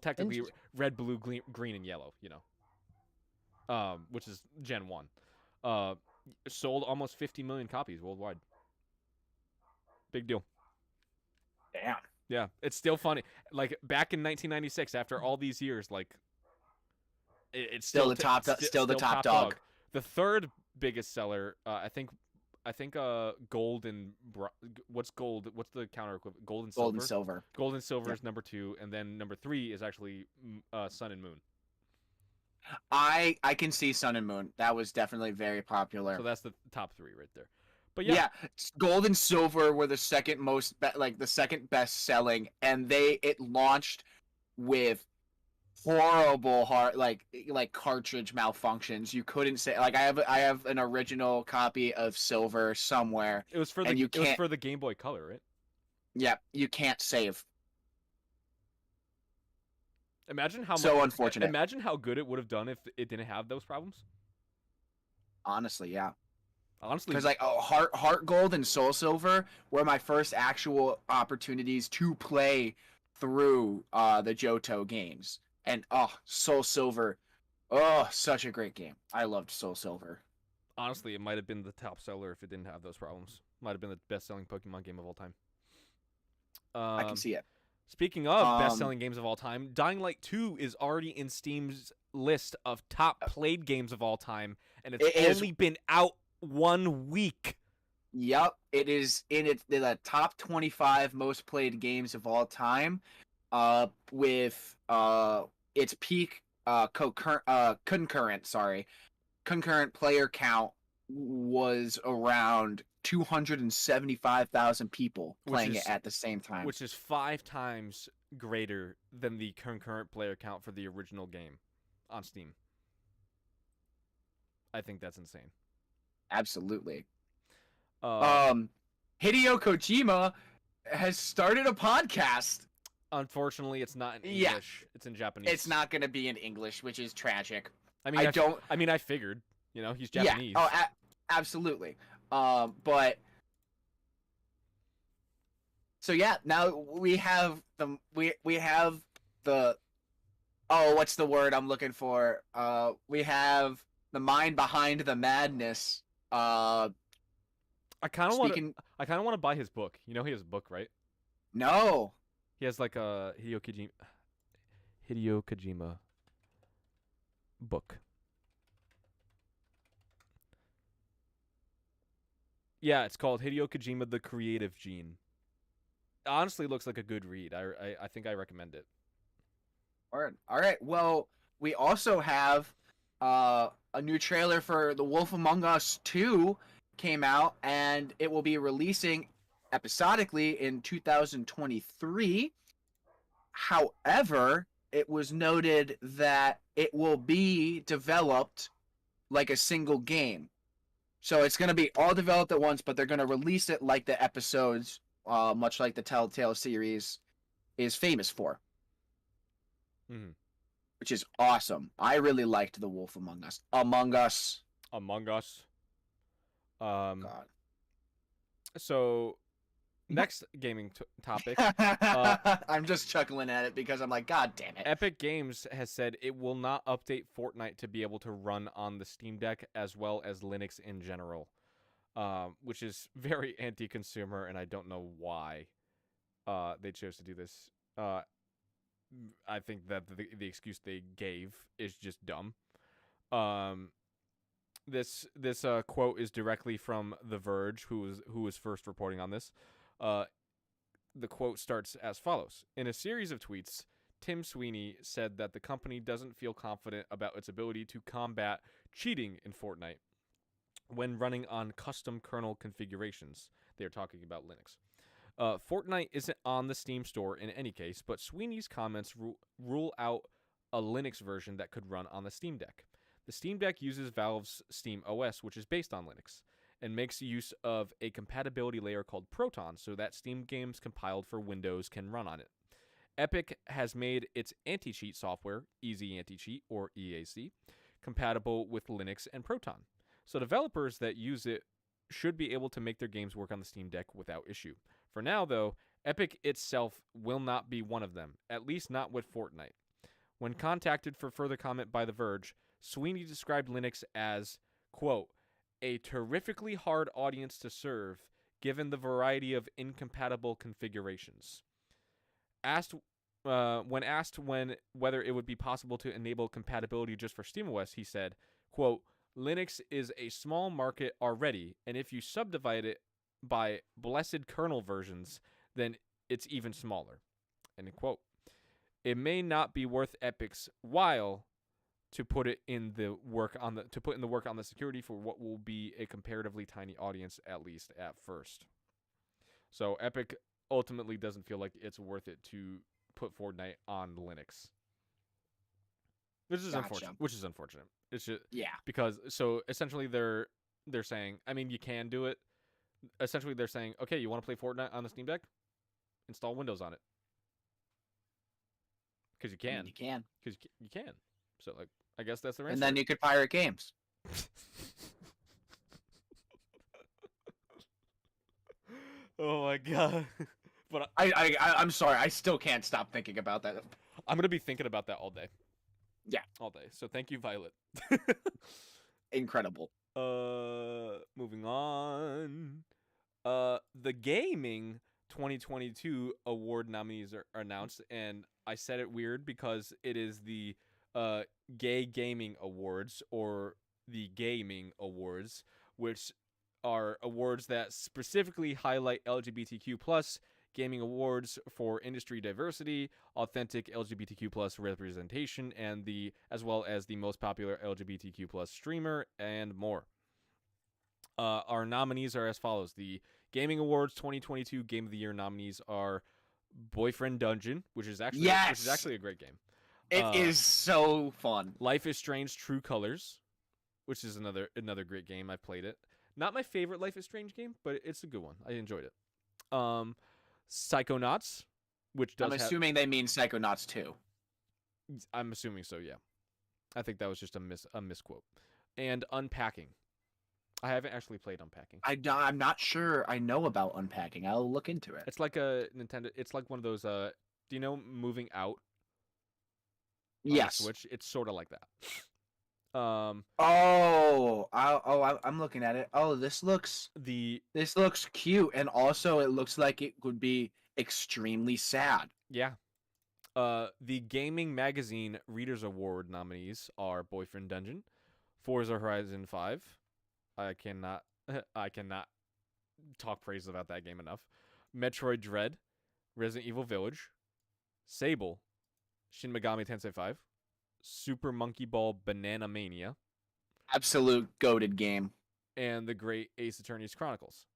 Technically, Red, Blue, Green, and Yellow. You know. Which is Gen 1. Sold almost 50 million copies worldwide. Big deal. Damn. Yeah, it's still funny. Like back in 1996, after all these years, like it's still the top dog. The third biggest seller, I think gold and what's gold? What's the counter equivalent? Gold and silver. Gold and silver is number 2, and then number 3 is actually Sun and Moon. I can see Sun and Moon. That was definitely very popular. So that's the top 3 right there. But yeah, Gold and Silver were the second the second best selling, and it launched with horrible cartridge malfunctions. You couldn't say I have an original copy of Silver somewhere. It was for the Game Boy Color, right? Yeah, you can't save. Imagine how unfortunate. Imagine how good it would have done if it didn't have those problems. Honestly, yeah. Because Heart Gold and Soul Silver were my first actual opportunities to play through the Johto games, and Soul Silver, such a great game. I loved Soul Silver. Honestly, it might have been the top seller if it didn't have those problems. Might have been the best-selling Pokemon game of all time. I can see it. Speaking of best-selling games of all time, Dying Light 2 is already in Steam's list of top played games of all time, and it's only been out 1 week. Yep, it is in the top 25 most played games of all time, with its peak concurrent player count was around 275,000 people playing it at the same time. Which is 5 times greater than the concurrent player count for the original game on Steam. I think that's insane. Absolutely. Uh, Hideo Kojima has started a podcast. Unfortunately, it's not in English. It's in Japanese. It's not going to be in English, which is tragic. I mean, I figured. You know, he's Japanese. Yeah. Oh, absolutely. But so yeah, now we have the what's the word I'm looking for? We have the mind behind the madness. I kind of want to buy his book. You know, he has a book, right? No. He has like a Hideo Kojima book. Yeah, it's called Hideo Kojima: The Creative Gene. It honestly looks like a good read. I think I recommend it. All right. Well, we also have a new trailer for The Wolf Among Us 2 came out, and it will be releasing episodically in 2023. However, it was noted that it will be developed like a single game. So it's going to be all developed at once, but they're going to release it like the episodes, much like the Telltale series is famous for. Mm-hmm. Which is awesome. I really liked The Wolf Among Us. Among Us. God. So, next gaming topic. I'm just chuckling at it because I'm like, God damn it. Epic Games has said it will not update Fortnite to be able to run on the Steam Deck as well as Linux in general, which is very anti-consumer, and I don't know why they chose to do this. I think that the excuse they gave is just dumb. This quote is directly from The Verge, who was first reporting on this. The quote starts as follows. In a series of tweets, Tim Sweeney said that the company doesn't feel confident about its ability to combat cheating in Fortnite when running on custom kernel configurations. They're talking about Linux. Fortnite isn't on the Steam store in any case, but Sweeney's comments rule out a Linux version that could run on the Steam Deck. The Steam Deck uses Valve's Steam OS, which is based on Linux, and makes use of a compatibility layer called Proton so that Steam games compiled for Windows can run on it. Epic has made its anti-cheat software, Easy Anti-Cheat, or EAC, compatible with Linux and Proton. So developers that use it should be able to make their games work on the Steam Deck without issue. For now, though, Epic itself will not be one of them, at least not with Fortnite. When contacted for further comment by The Verge, Sweeney described Linux as, quote, a terrifically hard audience to serve given the variety of incompatible configurations. When asked whether it would be possible to enable compatibility just for SteamOS, he said, quote, Linux is a small market already, and if you subdivide it by blessed kernel versions, then it's even smaller. End quote. It may not be worth Epic's while to put in the work on the security for what will be a comparatively tiny audience, at least at first. So Epic ultimately doesn't feel like it's worth it to put Fortnite on Linux, which is unfortunate. It's just because so essentially they're saying, I mean, you can do it. Essentially they're saying, okay, you want to play Fortnite on the Steam Deck? Install Windows on it. Because you can. Because you can. So, like, I guess that's the answer. And then you could pirate games. Oh my god. But I'm sorry. I still can't stop thinking about that. I'm going to be thinking about that all day. Yeah. All day. So, thank you, Violet. Incredible. Moving on. The Gaming 2022 award nominees are announced, and I said it weird because it is the Gay Gaming Awards, or the Gaming Awards, which are awards that specifically highlight LGBTQ plus gaming awards for industry diversity, authentic LGBTQ plus representation, and as well as the most popular LGBTQ plus streamer and more. Our nominees are as follows. The Gaming Awards 2022 Game of the Year nominees are Boyfriend Dungeon, which is actually a great game. It is so fun. Life is Strange True Colors, which is another great game. I've played it. Not my favorite Life is Strange game, but it's a good one. I enjoyed it. Psychonauts, which does I'm assuming they mean Psychonauts 2. I'm assuming so, yeah. I think that was just a misquote. And Unpacking. I haven't actually played Unpacking. I'm not sure I know about Unpacking. I'll look into it. It's like a Nintendo. It's like one of those. Do you know Moving Out? Yes. Switch. It's sort of like that. I'm looking at it. Oh, this looks cute, and also it looks like it would be extremely sad. Yeah. The Gaming Magazine Readers Award nominees are Boyfriend Dungeon, Forza Horizon 5. I cannot talk praise about that game enough. Metroid Dread, Resident Evil Village, Sable, Shin Megami Tensei 5, Super Monkey Ball Banana Mania, Absolute goated game, and the great Ace Attorney's Chronicles.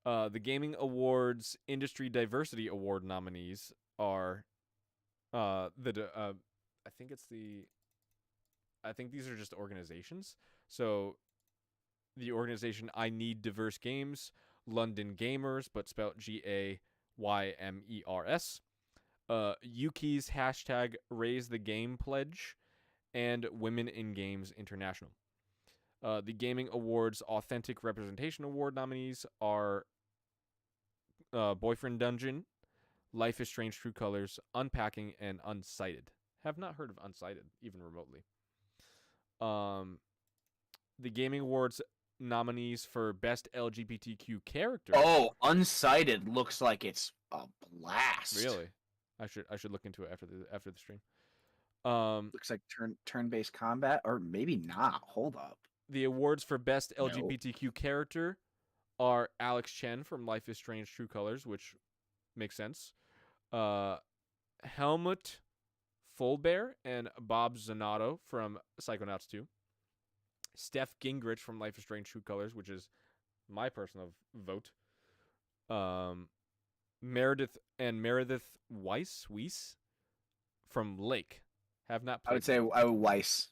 The Gaming Awards Industry Diversity Award nominees are I think these are just organizations. So the organization I Need Diverse Games, London Gamers, but spelled GAYMERS, Yuki's hashtag Raise the Game Pledge, and Women in Games International. The Gaming Awards Authentic Representation Award nominees are Boyfriend Dungeon, Life is Strange True Colors, Unpacking, and Unsighted. Have not heard of Unsighted, even remotely. The Gaming Awards nominees for Best LGBTQ Character. Oh, Unsighted looks like it's a blast. Really? I should look into it after the stream. Looks like turn-based combat, or maybe not. Hold up. The awards for Best LGBTQ Character are Alex Chen from Life is Strange True Colors, which makes sense. Helmut Fulbear and Bob Zanato from Psychonauts 2. Steph Gingrich from Life is Strange True Colors, which is my personal vote. Meredith Weiss from Lake. Have not played. I would say Weiss.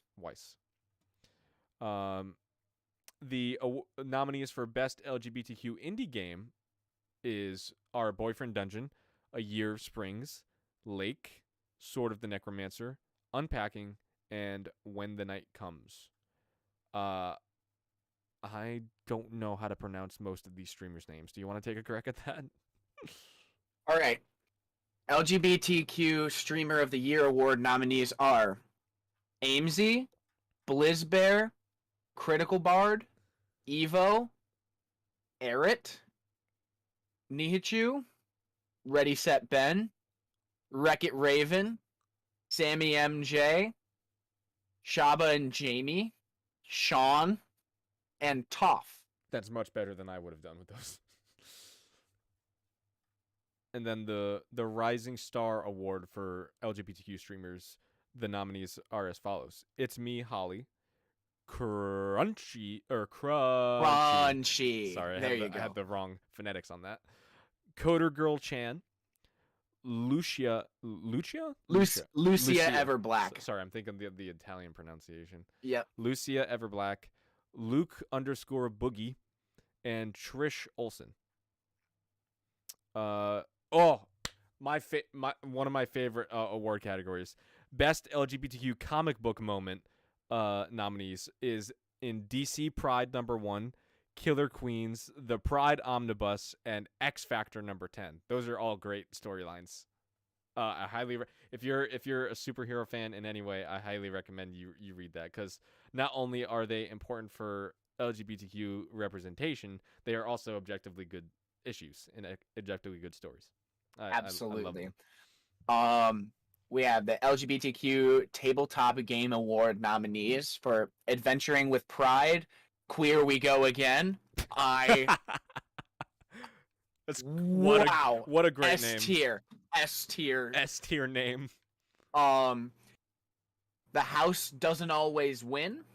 The nominees for Best LGBTQ Indie Game are Boyfriend Dungeon, A Year of Springs, Lake, Sword of the Necromancer, Unpacking, and When the Night Comes. I don't know how to pronounce most of these streamers' names. Do you want to take a crack at that? All right. LGBTQ Streamer of the Year Award nominees are Amesy, Blizzbear, Critical Bard, Evo, Errit, Nihichu, Ready Set Ben, Wreck-It Raven, Sammy MJ, Shaba and Jamie, Sean, and Toph. That's much better than I would have done with those. And then the Rising Star Award for LGBTQ streamers, the nominees are as follows. It's Me, Holly, Crunchy. Sorry, I had the wrong phonetics on that. Coder Girl Chan, Lucia Everblack. Sorry, I'm thinking the Italian pronunciation. Yep. Lucia Everblack, Luke _Boogie, and Trish Olsen. One of my favorite award categories, Best LGBTQ Comic Book Moment nominees is in DC Pride #1, Killer Queens, The Pride Omnibus, and X Factor #10. Those are all great storylines. I highly if you're a superhero fan in any way, I highly recommend you read that, because not only are they important for LGBTQ representation, they are also objectively good issues and objectively good stories. Absolutely. We have the LGBTQ Tabletop Game Award nominees for Adventuring with Pride, Queer We Go Again. What a great name. S tier name. The House Doesn't Always Win,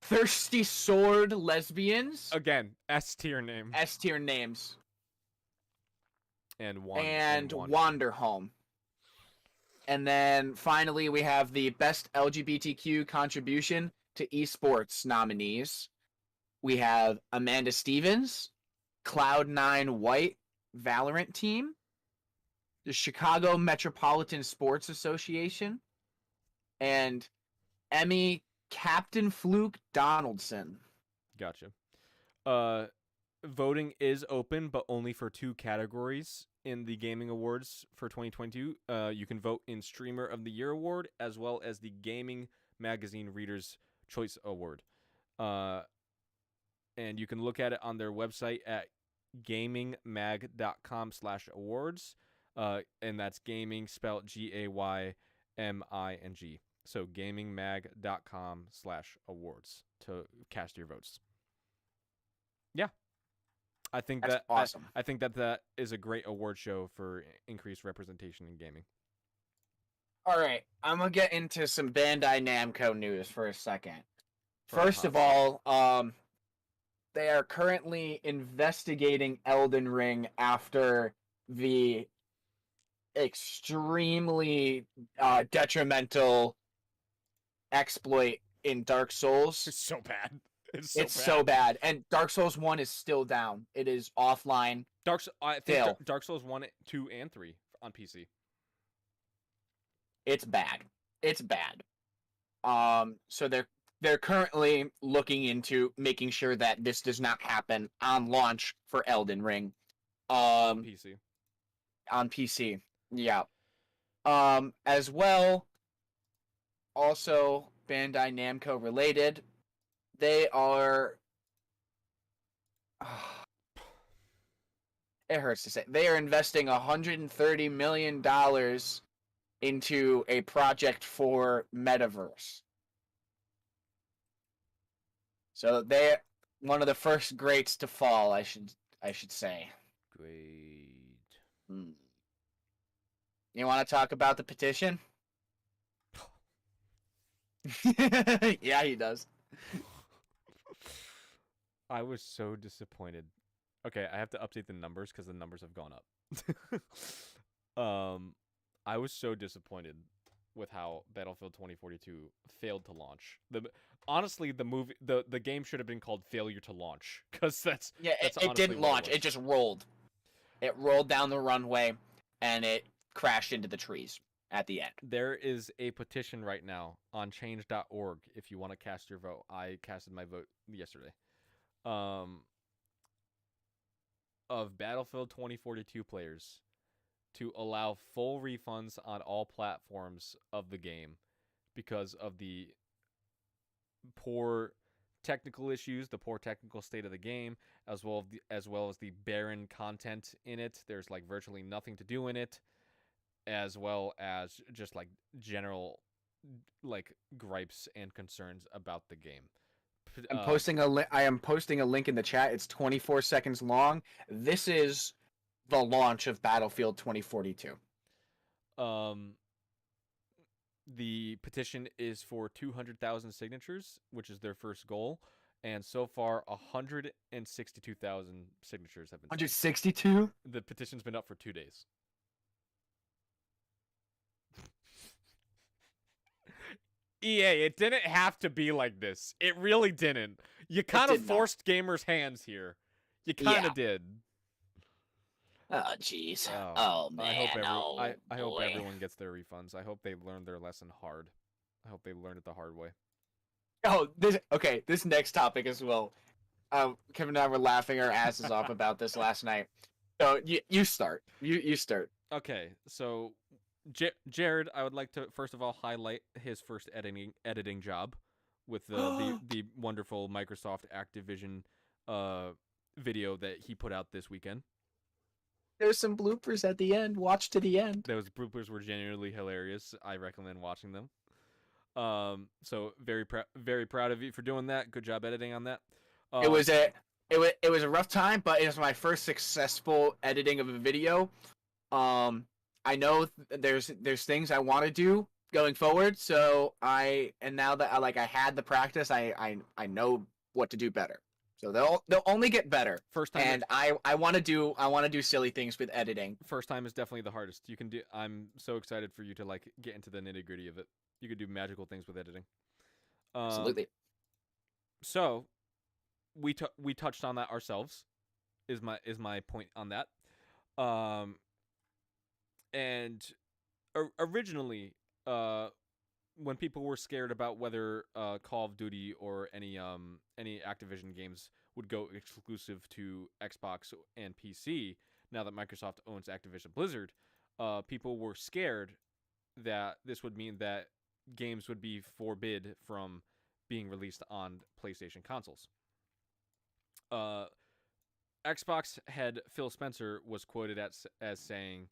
Thirsty Sword Lesbians. Again, S tier name. S tier names. And Wander Home. And then finally we have the best LGBTQ contribution to esports nominees. We have Amanda Stevens, Cloud9 White Valorant team, the Chicago Metropolitan Sports Association, and Emmy Captain Fluke Donaldson. Gotcha. Voting is open, but only for 2 categories in the Gaming Awards for 2022. You can vote in Streamer of the Year Award, as well as the Gaming Magazine Reader's Choice Award. And you can look at it on their website at gamingmag.com/awards. And that's gaming spelled GAYMING. So gamingmag.com/awards to cast your votes. Yeah. I think That's awesome. I think that is a great award show for increased representation in gaming. All right, I'm gonna get into some Bandai Namco news for a second. First of all, they are currently investigating Elden Ring after the extremely detrimental exploit in Dark Souls. It's so bad. It's so bad. And Dark Souls 1 is still down. It is offline. I think Dark Souls 1, 2, and 3 on PC. It's bad. It's bad. So they're currently looking into making sure that this does not happen on launch for Elden Ring. PC. On PC. Yeah. As well, also Bandai Namco related, they are it hurts to say. They are investing $130 million into a project for Metaverse. So they're one of the first greats to fall, I should say. Great. You want to talk about the petition? Yeah, he does. I was so disappointed. Okay, I have to update the numbers because the numbers have gone up. I was so disappointed with how Battlefield 2042 failed to launch. Honestly, the game should have been called Failure to Launch, because that's it didn't launch. It just rolled. It rolled down the runway, and it crashed into the trees at the end. There is a petition right now on change.org if you want to cast your vote. I casted my vote yesterday. Of Battlefield 2042 players to allow full refunds on all platforms of the game because of the poor technical issues, the poor technical state of the game, as well as the barren content in it. There's like virtually nothing to do in it, as well as just like general like gripes and concerns about the game. I am posting a link in the chat. It's 24 seconds long. This is the launch of Battlefield 2042. The petition is for 200,000 signatures, which is their first goal, and so far 162,000 signatures have been signed. 162? The petition's been up for 2 days. EA, it didn't have to be like this. It really didn't. You kind of forced gamers' hands here. You kind of did. Oh, jeez. Oh, man. I hope everyone gets their refunds. I hope they learned their lesson hard. I hope they learned it the hard way. Oh, this next topic as well. Kevin and I were laughing our asses off about this last night. So, you start. You start. Okay, so Jared, I would like to first of all highlight his first editing job with the wonderful Microsoft Activision video that he put out this weekend. There's some bloopers at the end. Watch to the end. Those bloopers were genuinely hilarious. I recommend watching them. So very proud of you for doing that. Good job editing on that. It was a rough time, but it was my first successful editing of a video. I know there's things I want to do going forward. So now that I had the practice, I know what to do better. So they'll only get better. First time, and I want to do silly things with editing. First time is definitely the hardest. You can do. I'm so excited for you to like get into the nitty gritty of it. You could do magical things with editing. Absolutely. So, we touched on that ourselves. Is my point on that. And originally, when people were scared about whether Call of Duty or any Activision games would go exclusive to Xbox and PC, now that Microsoft owns Activision Blizzard, people were scared that this would mean that games would be forbid from being released on PlayStation consoles. Xbox head Phil Spencer was quoted as saying,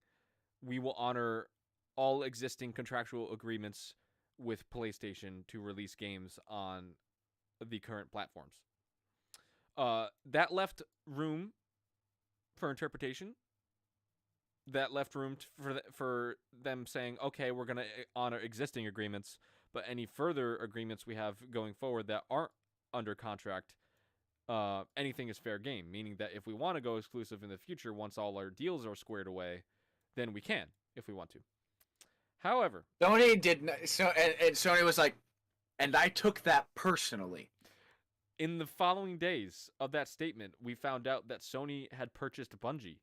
"We will honor all existing contractual agreements with PlayStation to release games on the current platforms." That left room for interpretation. That left room for them saying, "Okay, we're going to honor existing agreements, but any further agreements we have going forward that aren't under contract, anything is fair game." Meaning that if we want to go exclusive in the future, once all our deals are squared away, then we can if we want to. However, Sony and Sony was like, and I took that personally. In the following days of that statement, we found out that Sony had purchased Bungie.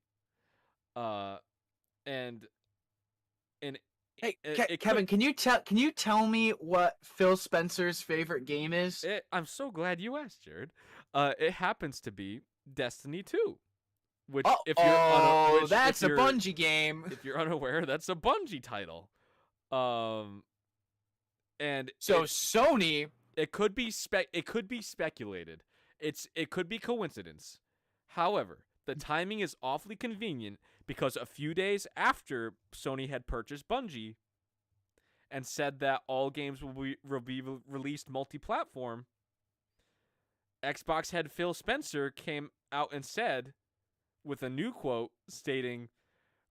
Hey, Kevin, can you tell me what Phil Spencer's favorite game is? I'm so glad you asked, Jared. It happens to be Destiny 2. Which, that's a Bungie game. If you're unaware, that's a Bungie title. And so Sony, it could be speculated. It could be coincidence. However, the timing is awfully convenient because a few days after Sony had purchased Bungie and said that all games will be released multi-platform, Xbox head Phil Spencer came out and said, with a new quote stating,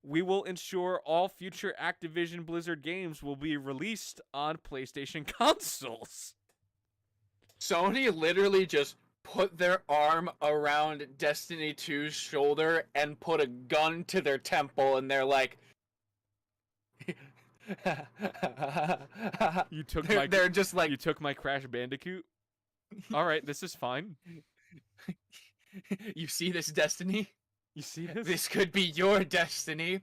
"We will ensure all future Activision Blizzard games will be released on PlayStation consoles." Sony literally just put their arm around Destiny 2's shoulder and put a gun to their temple, and they're like, "You took they're just like, you took my Crash Bandicoot. All right, this is fine. You see this, Destiny? You see this? This could be your destiny.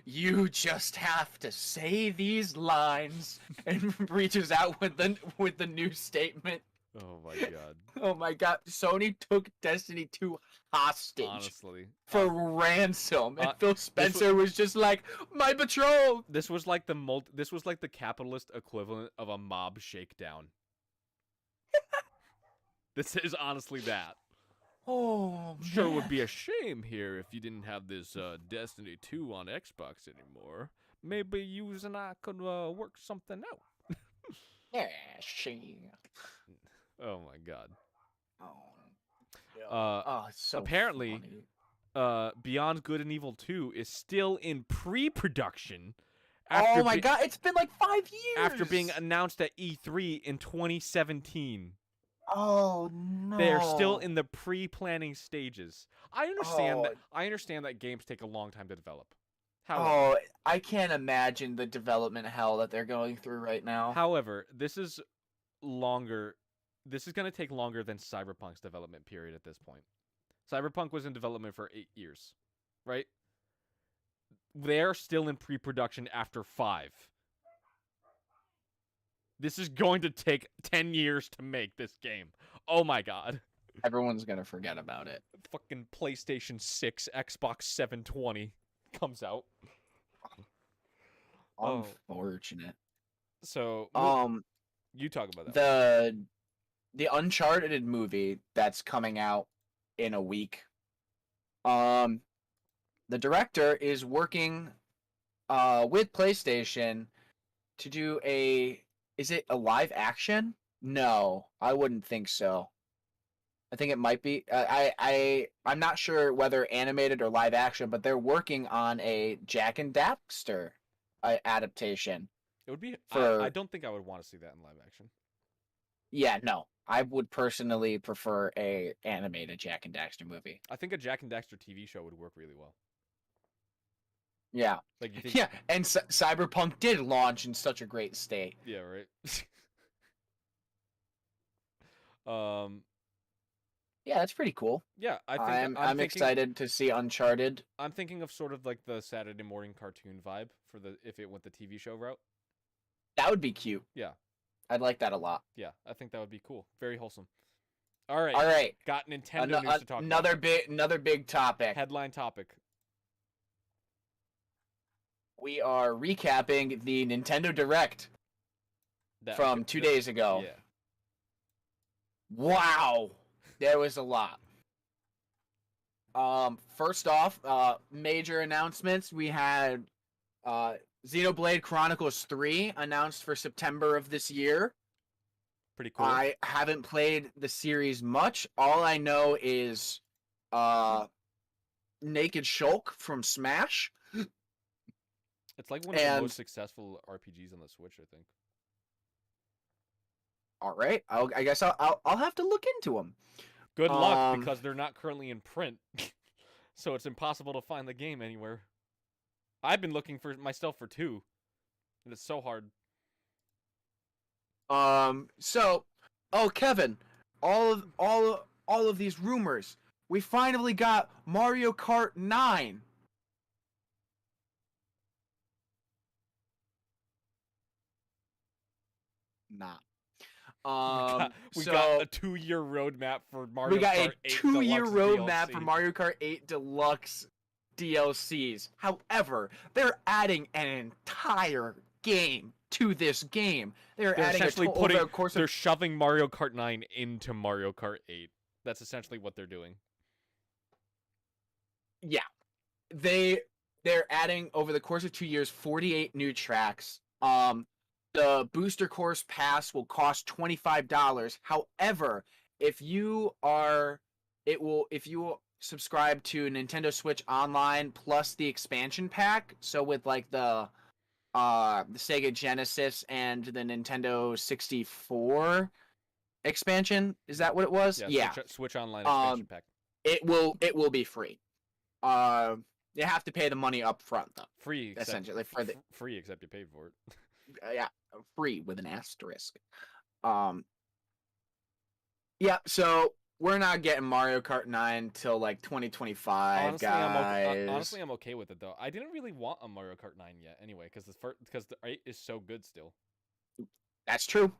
You just have to say these lines." And reaches out with the new statement. Oh my god. Oh my god. Sony took Destiny 2 hostage. Honestly. For ransom. And Phil Spencer was just like, "My betrothed." This was like the capitalist equivalent of a mob shakedown. This is honestly that. Oh, sure man. Would be a shame here if you didn't have this Destiny 2 on Xbox anymore. Maybe you and I could work something out. Yeah, she. Oh my god. It's so apparently, funny. Beyond Good and Evil 2 is still in pre-production. Oh my god, it's been like 5 years! After being announced at E3 in 2017. Oh no. They're still in the pre-planning stages. I understand that games take a long time to develop. However, I can't imagine the development hell that they're going through right now. However, this is longer. This is going to take longer than Cyberpunk's development period at this point. Cyberpunk was in development for 8 years, right? They're still in pre-production after 5. This is going to take 10 years to make this game. Oh my god. Everyone's going to forget about it. Fucking PlayStation 6, Xbox 720 comes out. Unfortunate. So, you talk about that. The Uncharted movie that's coming out in a week. The director is working with PlayStation to do is it a live action? No, I wouldn't think so. I think it might be. I'm not sure whether animated or live action, but they're working on a Jak and Daxter adaptation. It would be. For I don't think I would want to see that in live action. yeah, no, I would personally prefer a animated Jack and Daxter movie. I think a Jack and Daxter TV show would work really well. Yeah, Like you think? yeah, and Cyberpunk did launch in such a great state. Yeah. Right. Yeah, that's pretty cool. Yeah, I think I'm thinking, excited to see Uncharted. I'm thinking of sort of like the Saturday morning cartoon vibe for if it went the TV show route. That would be cute. Yeah. I'd like that a lot. Yeah, I think that would be cool. Very wholesome. All right. All right. Got Nintendo news to talk Another about. big topic. Headline topic. We are recapping the Nintendo Direct from 2 days ago. Yeah. Wow. There was a lot. First off, major announcements. We had Xenoblade Chronicles 3 announced for September of this year. Pretty cool. I haven't played the series much. All I know is Naked Shulk from Smash. It's like one of the most successful RPGs on the Switch, I think. All right, I guess I'll have to look into them. Good luck, because they're not currently in print, so it's impossible to find the game anywhere. I've been looking for myself for 2, and it's so hard. Kevin, all of these rumors. We finally got Mario Kart 9. Nah. We got a 2-year roadmap for Mario Kart 8. We got a 2-year roadmap DLC. for Mario Kart 8 Deluxe DLCs. However, they're adding an entire game to this game. They're adding essentially over the course of... They're shoving Mario Kart 9 into Mario Kart 8. That's essentially what they're doing. Yeah. They're adding, over the course of 2 years, 48 new tracks. The Booster Course Pass will cost $25. However, if you subscribe to Nintendo Switch Online plus the expansion pack, so with like the Sega Genesis and the Nintendo 64 expansion, is that what it was? Yeah. Switch Online expansion pack. It will be free. You have to pay the money up front though. Free, essentially free except you paid for it. Yeah, free with an asterisk. Yeah, so we're not getting Mario Kart 9 till like 2025, guys. Honestly, I'm okay with it though. I didn't really want a Mario Kart 9 yet, anyway, because the 8 is so good still. That's true.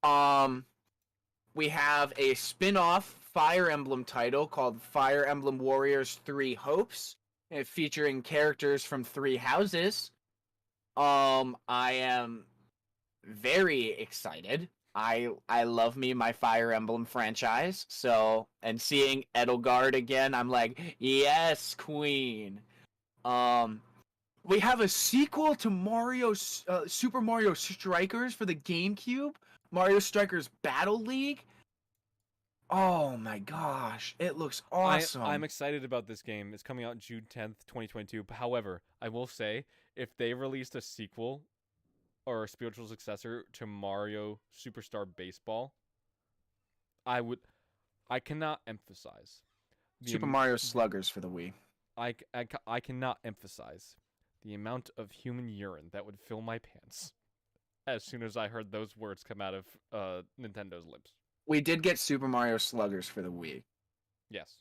We have a spin-off Fire Emblem title called Fire Emblem Warriors 3 Hopes, featuring characters from 3 houses. I am very excited. I love me my Fire Emblem franchise, so, and seeing Edelgard again, I'm like, yes, queen. We have a sequel to Super Mario Strikers for the GameCube, Mario Strikers Battle League. Oh my gosh, it looks awesome. I'm excited about this game. It's coming out June 10th, 2022. However, I will say, if they released a sequel or a spiritual successor to Mario Superstar Baseball, I cannot emphasize. Super Mario Sluggers for the Wii. I cannot emphasize the amount of human urine that would fill my pants as soon as I heard those words come out of Nintendo's lips. We did get Super Mario Sluggers for the Wii. Yes.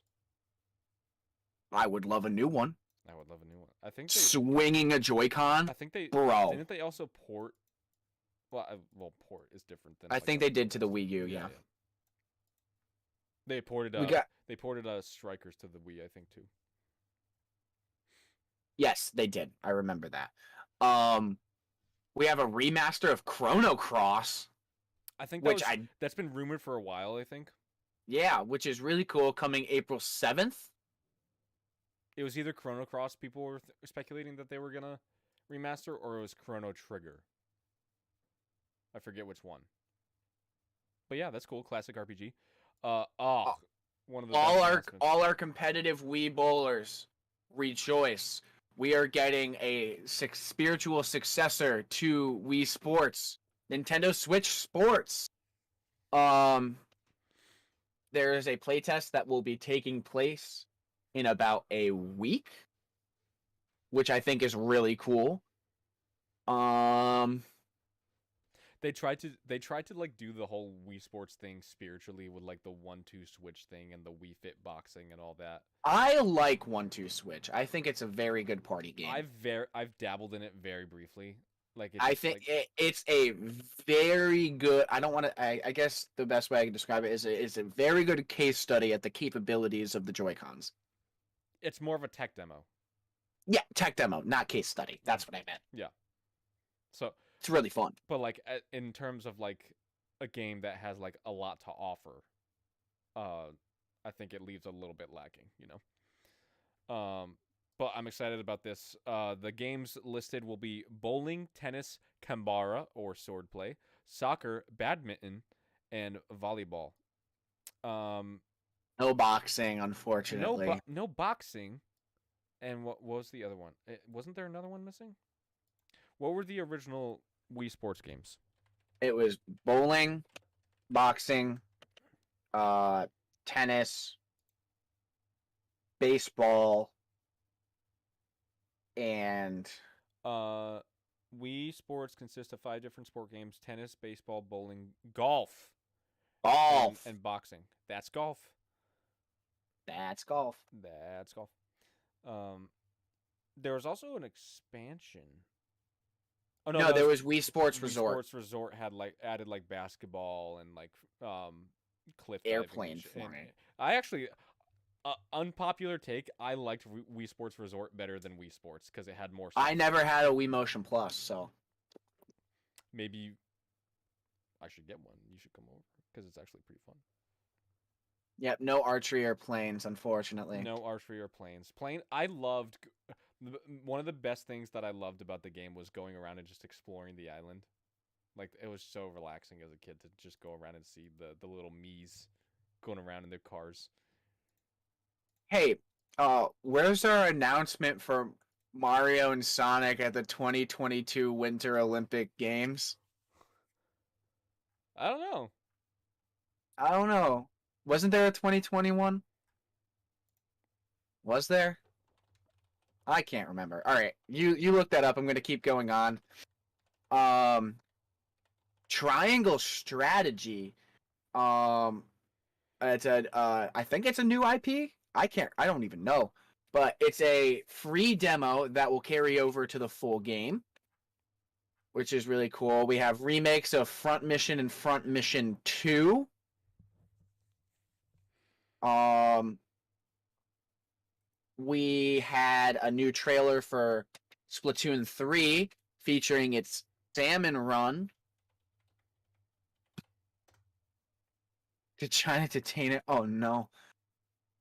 I would love a new one. I would love a new one. I think swinging a Joy-Con. I think they didn't they also port. Well, port is different than. I think they did to the Wii U. Yeah. They ported. They ported Strikers to the Wii, I think too. Yes, they did. I remember that. We have a remaster of Chrono Cross. I think that's been rumored for a while, I think. Yeah, which is really cool, coming April 7th. It was either Chrono Cross people were speculating that they were going to remaster, or it was Chrono Trigger. I forget which one. But yeah, that's cool. Classic RPG. One of the all our competitive Wii bowlers, rejoice. we are getting a spiritual successor to Wii Sports, Nintendo Switch Sports. There is a playtest that will be taking place in about a week, which I think is really cool. They tried to like do the whole Wii Sports thing spiritually with like the 1-2 switch thing and the Wii Fit boxing and all that. I like 1-2 Switch. I think it's a very good party game. I've dabbled in it very briefly. Like I think it's a very good. I don't want to. I guess the best way I can describe it is a very good case study at the capabilities of the Joy-Cons. It's more of a tech demo. Yeah, tech demo, not case study. That's what I meant. Yeah. So it's really fun. But like in terms of like a game that has like a lot to offer, I think it leaves a little bit lacking, you know. But I'm excited about this. The games listed will be bowling, tennis, kambara or swordplay, soccer, badminton, and volleyball. No boxing, unfortunately. No boxing. And what was the other one? Wasn't there another one missing? What were the original Wii Sports games? It was bowling, boxing, tennis, baseball, and Wii Sports consists of 5 different sport games: tennis, baseball, bowling, golf, and boxing. That's golf. That's golf. That's golf. There was also an expansion. Oh no, there was Wii Sports Resort. Sports Resort had like added like basketball and like cliff airplane diving. flying. I actually unpopular take. I liked Wii Sports Resort better than Wii Sports because it had more stuff. I never had a Wii Motion Plus, so maybe I should get one. You should come over because it's actually pretty fun. Yep, no archery or planes, unfortunately. No archery or planes. I loved. One of the best things that I loved about the game was going around and just exploring the island. Like, it was so relaxing as a kid to just go around and see the little Miis going around in their cars. Hey, where's our announcement for Mario and Sonic at the 2022 Winter Olympic Games? I don't know. Wasn't there a 2021? Was there? I can't remember. All right, you look that up. I'm going to keep going on. Triangle Strategy. It's I think it's a new IP. I don't even know. But it's a free demo that will carry over to the full game, which is really cool. We have remakes of Front Mission and Front Mission 2. We had a new trailer for Splatoon 3 featuring its Salmon Run. Did China detain it? Oh no.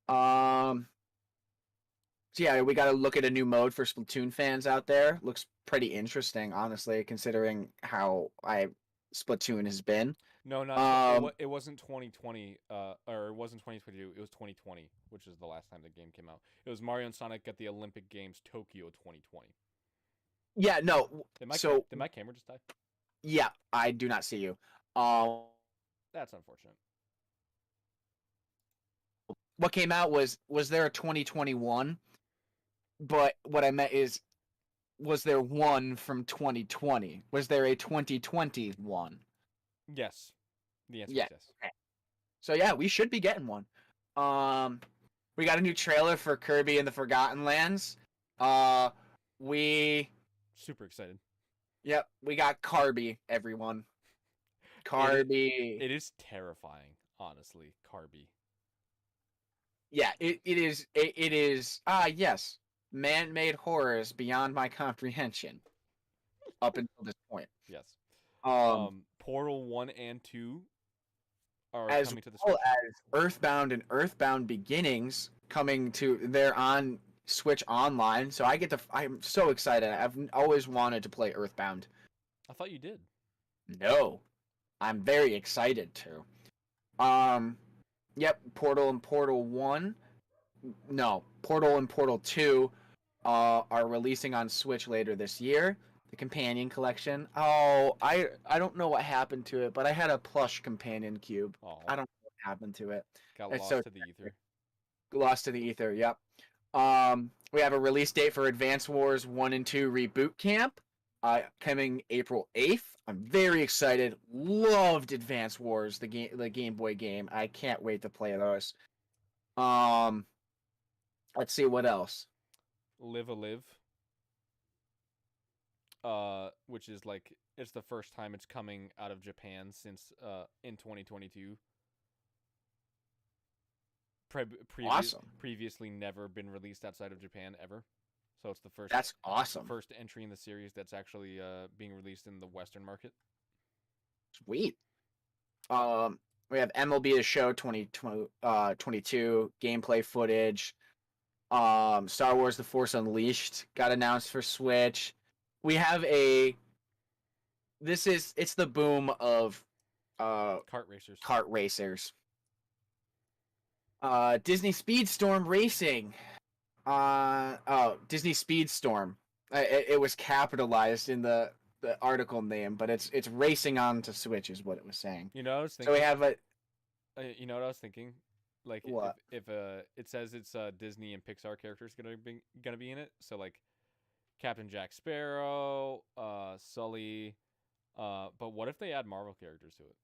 So yeah, we got to look at a new mode for Splatoon fans out there. Looks pretty interesting, honestly, considering how Splatoon has been. No, it wasn't 2020, or it wasn't 2022. It was 2020, which is the last time the game came out. It was Mario and Sonic at the Olympic Games Tokyo 2020. Yeah, no. Did my camera just die? Yeah, I do not see you. That's unfortunate. What came out was there a 2021? But what I meant is, was there one from 2020? Was there a 2021? Yes. The answer is yes. Okay. So yeah, we should be getting one. We got a new trailer for Kirby and the Forgotten Lands. We super excited. Yep, we got Kirby, everyone. Kirby. It is terrifying, honestly, Kirby. Yeah, it is. Yes. Man-made horrors beyond my comprehension. Up until this point. Yes. Portal 1 and 2 are coming to the Switch. As Earthbound and Earthbound Beginnings they're on Switch Online, so I'm so excited. I've always wanted to play Earthbound. I thought you did. No. I'm very excited to. Yep, Portal and Portal 1. No, Portal and Portal 2 are releasing on Switch later this year. The companion collection. Oh, I don't know what happened to it, but I had a plush companion cube. Oh, I don't know what happened to it. got It's lost so to the ether. lost to the ether. Yep. We have a release date for Advance Wars 1 and 2 Reboot Camp. Coming April 8th. I'm very excited. Loved Advance Wars, the Game Boy game. I can't wait to play those. Let's see what else. Live a Live. Which is like it's the first time it's coming out of Japan since in 2022. Awesome. Previously never been released outside of Japan ever. So it's the first. That's awesome. First entry in the series that's actually being released in the Western market. Sweet. We have MLB The Show 2022 gameplay footage. Star Wars: The Force Unleashed got announced for Switch. We have it's the boom of Kart racers. Kart racers. Disney Speedstorm Racing. Disney Speedstorm. It was capitalized in the article name, but it's racing onto Switch is what it was saying. You know what I was thinking? So we have a. You know what I was thinking? Like what? if it says it's Disney and Pixar characters gonna be in it, so like Captain Jack Sparrow, Sully, but what if they add Marvel characters to it?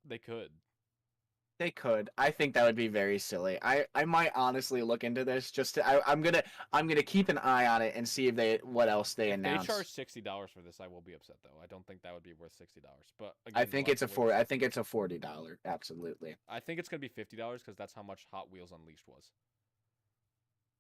They could. They could. I think that would be very silly. I might honestly look into this just to. I'm gonna keep an eye on it and see if what else they announce. If they charge $60 for this, I will be upset though. I don't think that would be worth $60. But again, I think it's a $40. Absolutely. I think it's gonna be $50 because that's how much Hot Wheels Unleashed was.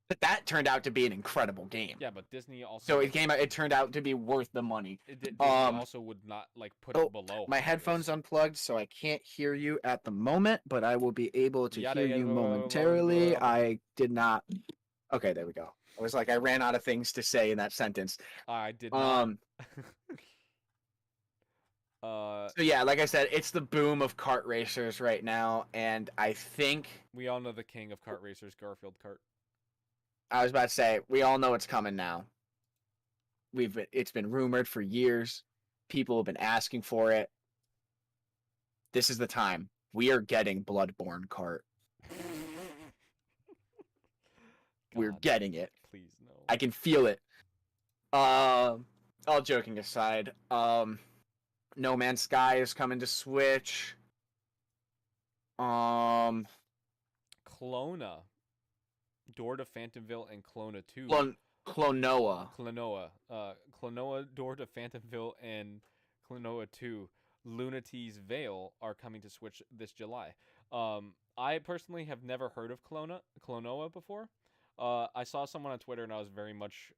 But that turned out to be an incredible game. Yeah, but Disney also. So it turned out to be worth the money. Disney also would not like put it below. My headphones unplugged, so I can't hear you at the moment, but I will be able to hear you momentarily. I did not. Okay, there we go. I was like, I ran out of things to say in that sentence. I did not. So yeah, like I said, it's the boom of kart racers right now, and I think we all know the king of kart racers, Garfield Kart. I was about to say, we all know it's coming now. It's been rumored for years. People have been asking for it. This is the time. We are getting Bloodborne Kart. We're getting it. Please no. I can feel it. All joking aside, No Man's Sky is coming to Switch. Clona. Door to Phantomville and Clona 2. Clonoa. Clonoa, Door to Phantomville and Clonoa 2. Lunaty's Veil are coming to Switch this July. I personally have never heard of Clonoa before. I saw someone on Twitter and I was very much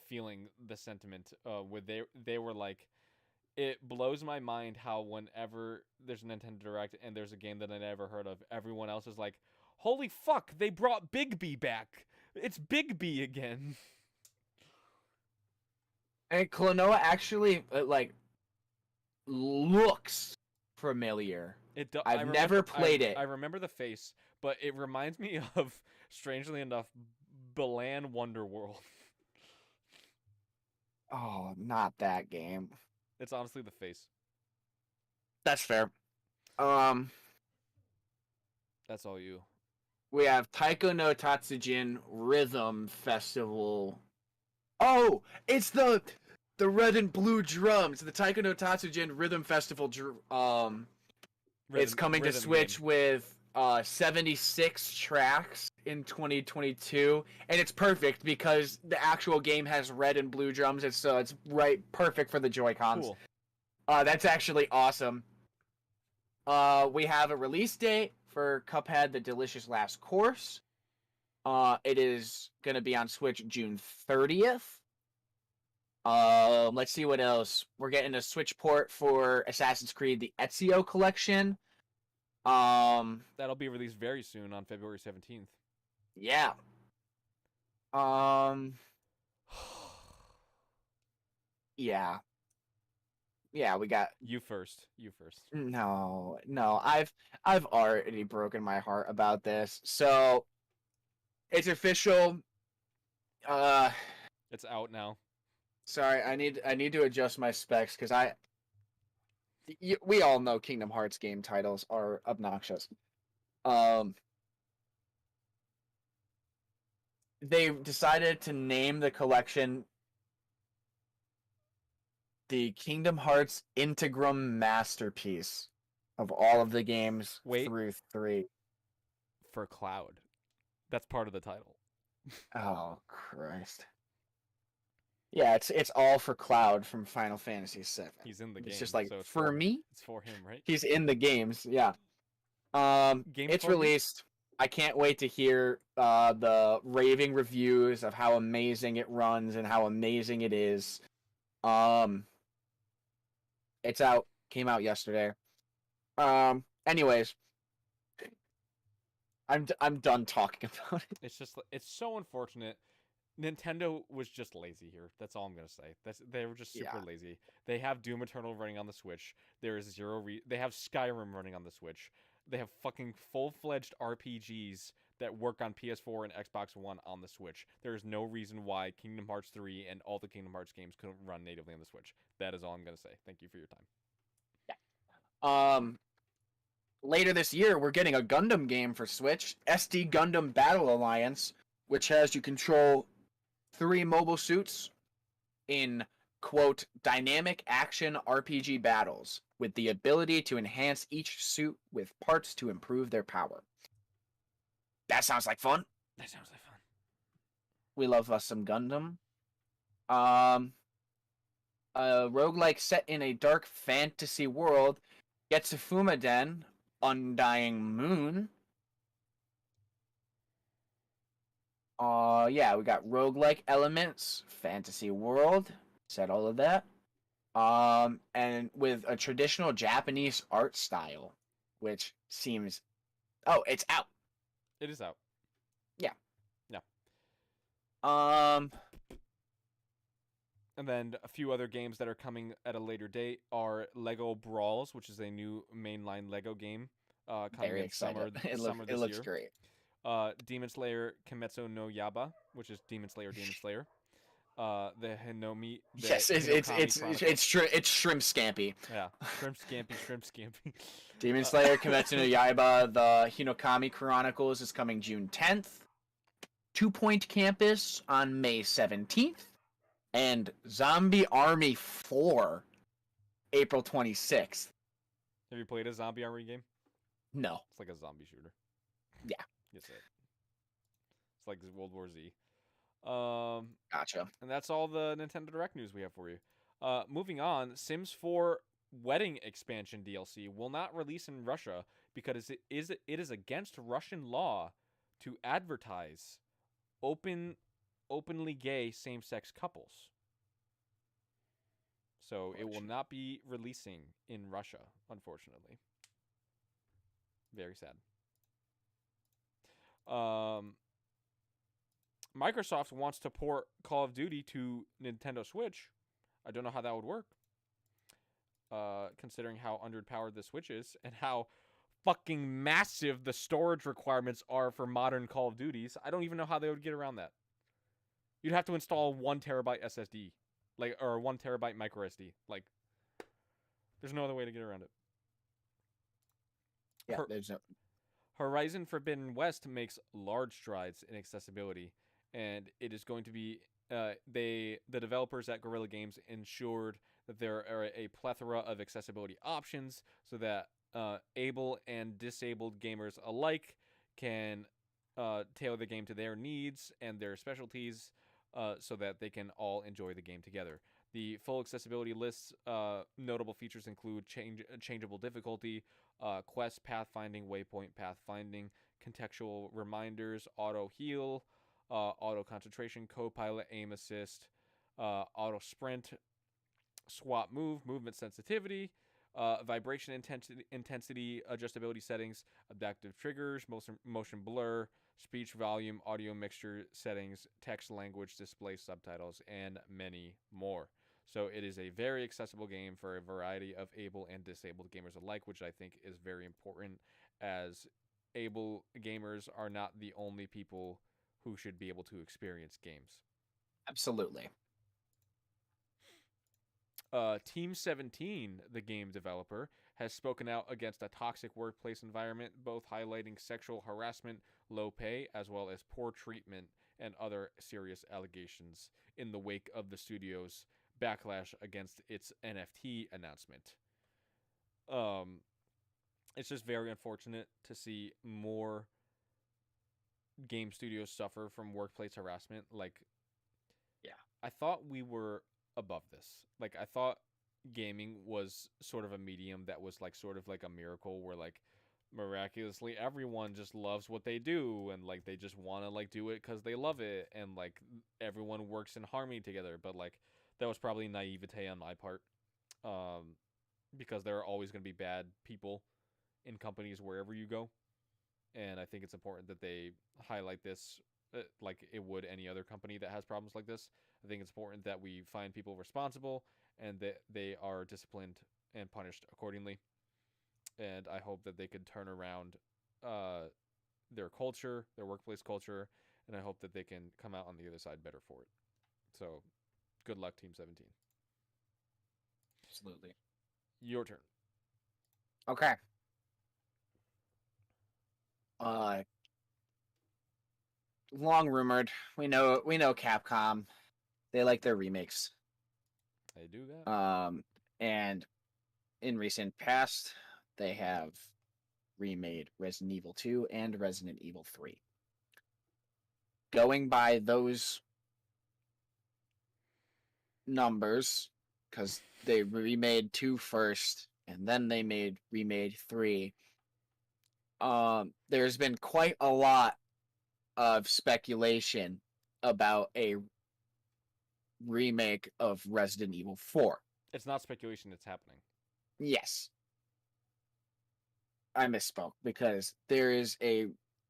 feeling the sentiment where they were like, it blows my mind how whenever there's a Nintendo Direct and there's a game that I never heard of, everyone else is like, holy fuck, they brought Big B back. It's Big B again. And Clonoa actually, looks familiar. I've never played it. I remember the face, but it reminds me of, strangely enough, Balan Wonderworld. Oh, not that game. It's honestly the face. That's fair. That's all you. We have Taiko no Tatsujin Rhythm Festival. Oh, it's the red and blue drums. The Taiko no Tatsujin Rhythm Festival. It's coming to Switch with 76 tracks in 2022, and it's perfect because the actual game has red and blue drums. It's right perfect for the Joy-Cons. Cool. That's actually awesome. We have a release date for Cuphead: The Delicious Last Course. It is going to be on Switch June 30th. Let's see what else. We're getting a Switch port for Assassin's Creed: The Ezio Collection. That'll be released very soon on February 17th. Yeah. Yeah. Yeah, we got you first. No. I've already broken my heart about this. So it's official. Uh, It's out now. sorry, I need to adjust my specs because we all know Kingdom Hearts game titles are obnoxious. They decided to name the collection the Kingdom Hearts Integrum Masterpiece of all of the games through 3. For Cloud. That's part of the title. Oh, Christ. Yeah, it's all for Cloud from Final Fantasy VII. He's in the game. It's just like, so it's for me? It's for him, right? He's in the games, yeah. It's released. I can't wait to hear the raving reviews of how amazing it runs and how amazing it is. It's out. Came out yesterday. Anyways, I'm done talking about it. It's so unfortunate. Nintendo was just lazy here. That's all I'm gonna say. They were just super lazy. They have Doom Eternal running on the Switch. There is they have Skyrim running on the Switch. They have fucking full-fledged RPGs that work on PS4 and Xbox One on the Switch. There is no reason why Kingdom Hearts 3 and all the Kingdom Hearts games couldn't run natively on the Switch. That is all I'm gonna say. Thank you for your time. Yeah. Later this year, we're getting a Gundam game for Switch, SD Gundam Battle Alliance, which has you control 3 mobile suits in, quote, dynamic action RPG battles, with the ability to enhance each suit with parts to improve their power. That sounds like fun. That sounds like fun. We love us some Gundam. A roguelike set in a dark fantasy world, Getsufuma Den, Undying Moon. Yeah, we got roguelike elements, fantasy world, said all of that. And with a traditional Japanese art style, which seems... Oh, it's out. It is out. Yeah. Yeah. And then a few other games that are coming at a later date are Lego Brawls, which is a new mainline Lego game coming in summer this year. It looks great. Demon Slayer Kimetsu no Yaiba, which is Demon Slayer. The Hinomi. Yes, it's Shrimp Scampi. Yeah, Shrimp Scampi. Demon Slayer Kimetsu no Yaiba, the Hinokami Chronicles is coming June 10th. 2 Point Campus on May 17th. And Zombie Army 4, April 26th. Have you played a Zombie Army game? No. It's like a zombie shooter. Yeah. It's like World War Z. Gotcha. And that's all the Nintendo Direct news we have for you. Moving on, Sims 4 Wedding Expansion DLC will not release in Russia because it is against Russian law to advertise openly gay same-sex couples. So it will not be releasing in Russia, unfortunately. Very sad. Microsoft wants to port Call of Duty to Nintendo Switch. I don't know how that would work. Considering how underpowered the Switch is and how fucking massive the storage requirements are for modern Call of Duties, I don't even know how they would get around that. You'd have to install 1 terabyte SSD, or 1 terabyte micro SD. There's no other way to get around it. Yeah, there's no. Horizon Forbidden West makes large strides in accessibility, and it is going to be the developers at Guerrilla Games ensured that there are a plethora of accessibility options so that able and disabled gamers alike can tailor the game to their needs and their specialties so that they can all enjoy the game together. The full accessibility lists notable features include changeable difficulty, quest pathfinding, waypoint pathfinding, contextual reminders, auto heal, auto concentration, co-pilot aim assist, auto sprint, swap movement sensitivity, vibration intensity adjustability settings, adaptive triggers, motion blur, speech volume, audio mixture settings, text language display subtitles, and many more. So it is a very accessible game for a variety of able and disabled gamers alike, which I think is very important, as able gamers are not the only people who should be able to experience games. Absolutely. Team 17, the game developer, has spoken out against a toxic workplace environment, both highlighting sexual harassment, low pay, as well as poor treatment and other serious allegations in the wake of the studio's backlash against its NFT announcement. Um, it's just very unfortunate to see more game studios suffer from workplace harassment. Like, Yeah. I thought we were above this. Like, I thought gaming was sort of a medium that was like sort of like a miracle where like miraculously everyone just loves what they do and like they just want to like do it because they love it and like everyone works in harmony together. But like that was probably naivete on my part, because there are always going to be bad people in companies wherever you go, and I think it's important that they highlight this, like it would any other company that has problems like this. I think it's important that we find people responsible and that they are disciplined and punished accordingly. And I hope that they can turn around uh, their culture, their workplace culture, and I hope that they can come out on the other side better for it. So, good luck, Team 17. Absolutely. Your turn. Okay. Uh, long rumored. We know Capcom. They like their remakes. They do that. And in recent past, they have remade Resident Evil 2 and Resident Evil 3. Going by those numbers, because they remade 2 first, and then they remade 3. There's been quite a lot of speculation about a remake of Resident Evil 4. It's not speculation, it's happening. Yes. I misspoke because there is a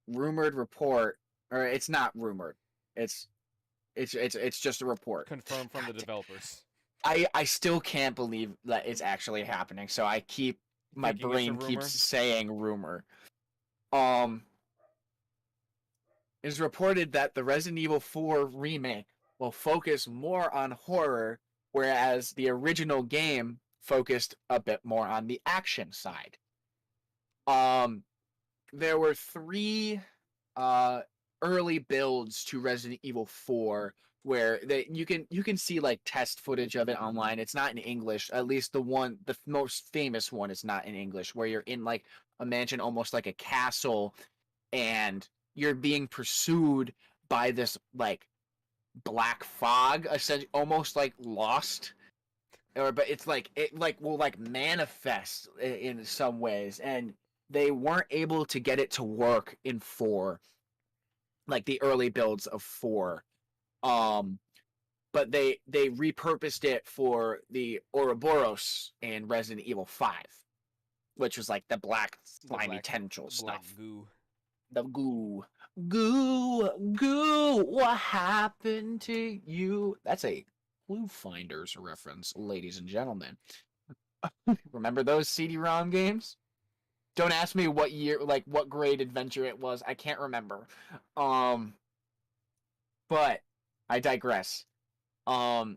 rumored report, or it's not rumored. It's just a report. Confirmed from the developers. I still can't believe that it's actually happening. So I keep my brain keeps saying rumor. It's reported that the Resident Evil 4 remake will focus more on horror, whereas the original game focused a bit more on the action side. There were 3 early builds to Resident Evil 4 where you can see like test footage of it online. It's not in English. At least the most famous one is not in English, where you're in like a mansion, almost like a castle, and you're being pursued by this like black fog, essentially, almost like Lost. But it's like it like will like manifest in some ways, and they weren't able to get it to work in 4, like the early builds of 4. But they repurposed it for the Ouroboros in Resident Evil 5, which was like the black slimy tendril stuff. Goo. The goo. What happened to you? That's a Clue Finders reference, ladies and gentlemen. Remember those CD-ROM games? Don't ask me what year, like what grade adventure it was. I can't remember. But I digress. And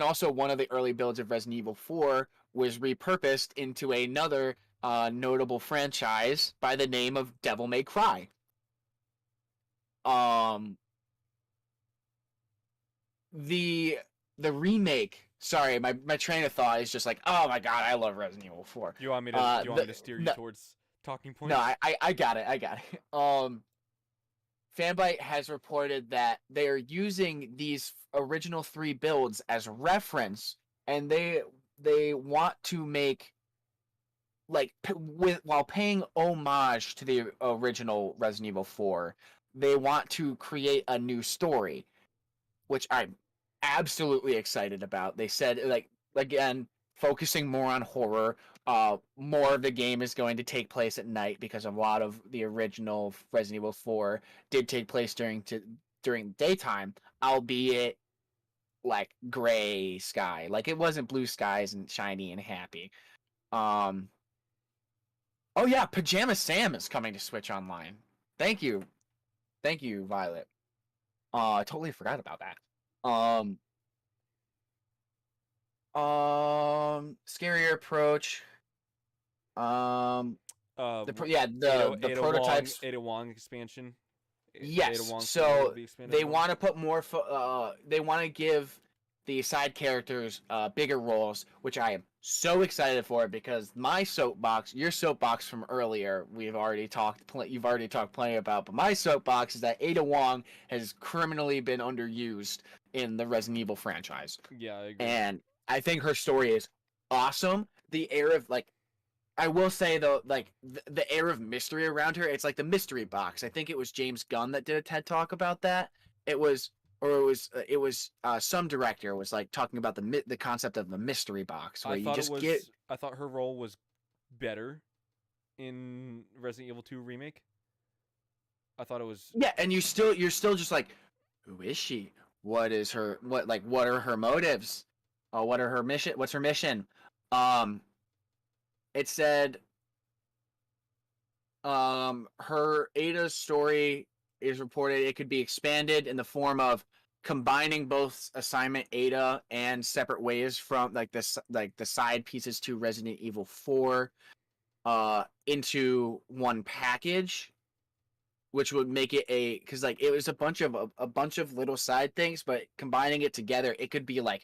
also one of the early builds of Resident Evil 4 was repurposed into another notable franchise by the name of Devil May Cry. The remake. Sorry, my train of thought is just like, oh my god, I love Resident Evil 4. You want me to steer you towards talking points? No, I got it. Fanbyte has reported that they are using these original 3 builds as reference, and they want to make like while paying homage to the original Resident Evil 4, they want to create a new story, which I'm absolutely excited about. They said, like, again, focusing more on horror. More of the game is going to take place at night because a lot of the original Resident Evil 4 did take place during daytime, albeit like gray sky. Like it wasn't blue skies and shiny and happy. Oh yeah, Pajama Sam is coming to Switch Online. Thank you, Violet. I totally forgot about that. Um, scarier approach. Um, the Ada Wong, prototypes. Ada Wong expansion. Ada Yes. Wong story will So be expanded they upon. want to put more. They want to give the side characters bigger roles, which I am so excited for because my soapbox, your soapbox from earlier, you've already talked plenty about. But my soapbox is that Ada Wong has criminally been underused in the Resident Evil franchise, Yeah, I agree. and I think her story is awesome. The air of like I will say though, like the air of mystery around her, it's like the mystery box. I think it was James Gunn that did a TED talk about that. It was, or it was some director was like talking about the concept of the mystery box, where you just get. I thought her role was better in Resident Evil 2 remake. I thought it was. Yeah, and you're still just like, who is she? What is her? What are her motives? What are her mission? What's her mission? It said her Ada's story is reported it could be expanded in the form of combining both assignment Ada and separate ways from the side pieces to Resident Evil 4 into one package, which would make it because like it was a bunch of little side things, but combining it together it could be like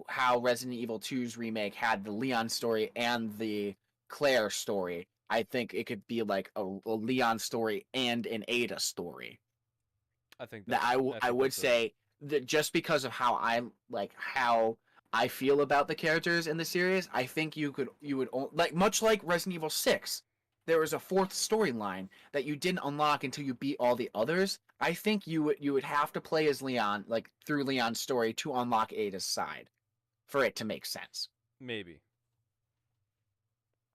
how Resident Evil 2's remake had the Leon story and the Claire story. I think it could be like a Leon story and an Ada story. I think that I would say that just because of how I feel about the characters in the series, I think you would like much like Resident Evil 6. There was a fourth storyline that you didn't unlock until you beat all the others. I think you would have to play as Leon, like through Leon's story, to unlock Ada's side, for it to make sense. Maybe.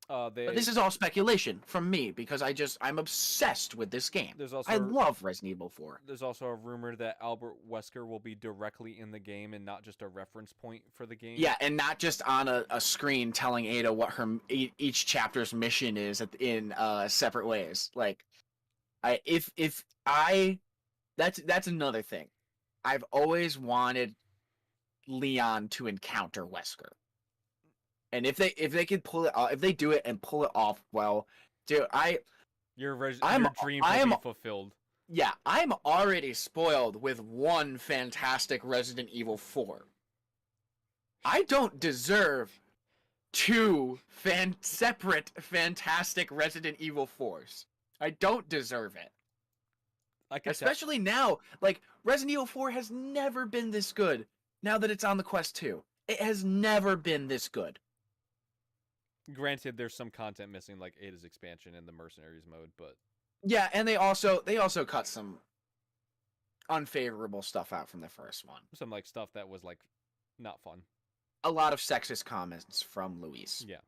But this is all speculation from me because I'm obsessed with this game. I love Resident Evil 4. There's also a rumor that Albert Wesker will be directly in the game and not just a reference point for the game. Yeah, and not just on a screen telling Ada what her each chapter's mission is in separate ways. Like, that's another thing. I've always wanted Leon to encounter Wesker. And if they could pull it off, if they do it and pull it off well, dude, your dream will be fulfilled. Yeah, I'm already spoiled with one fantastic Resident Evil 4. I don't deserve two separate fantastic Resident Evil 4s. I don't deserve it. Especially now, like Resident Evil 4 has never been this good. Now that it's on the Quest 2, it has never been this good. Granted, there's some content missing, like Ada's expansion and the Mercenaries mode, but yeah, and they also cut some unfavorable stuff out from the first one. Some like stuff that was like not fun. A lot of sexist comments from Luis. Yeah.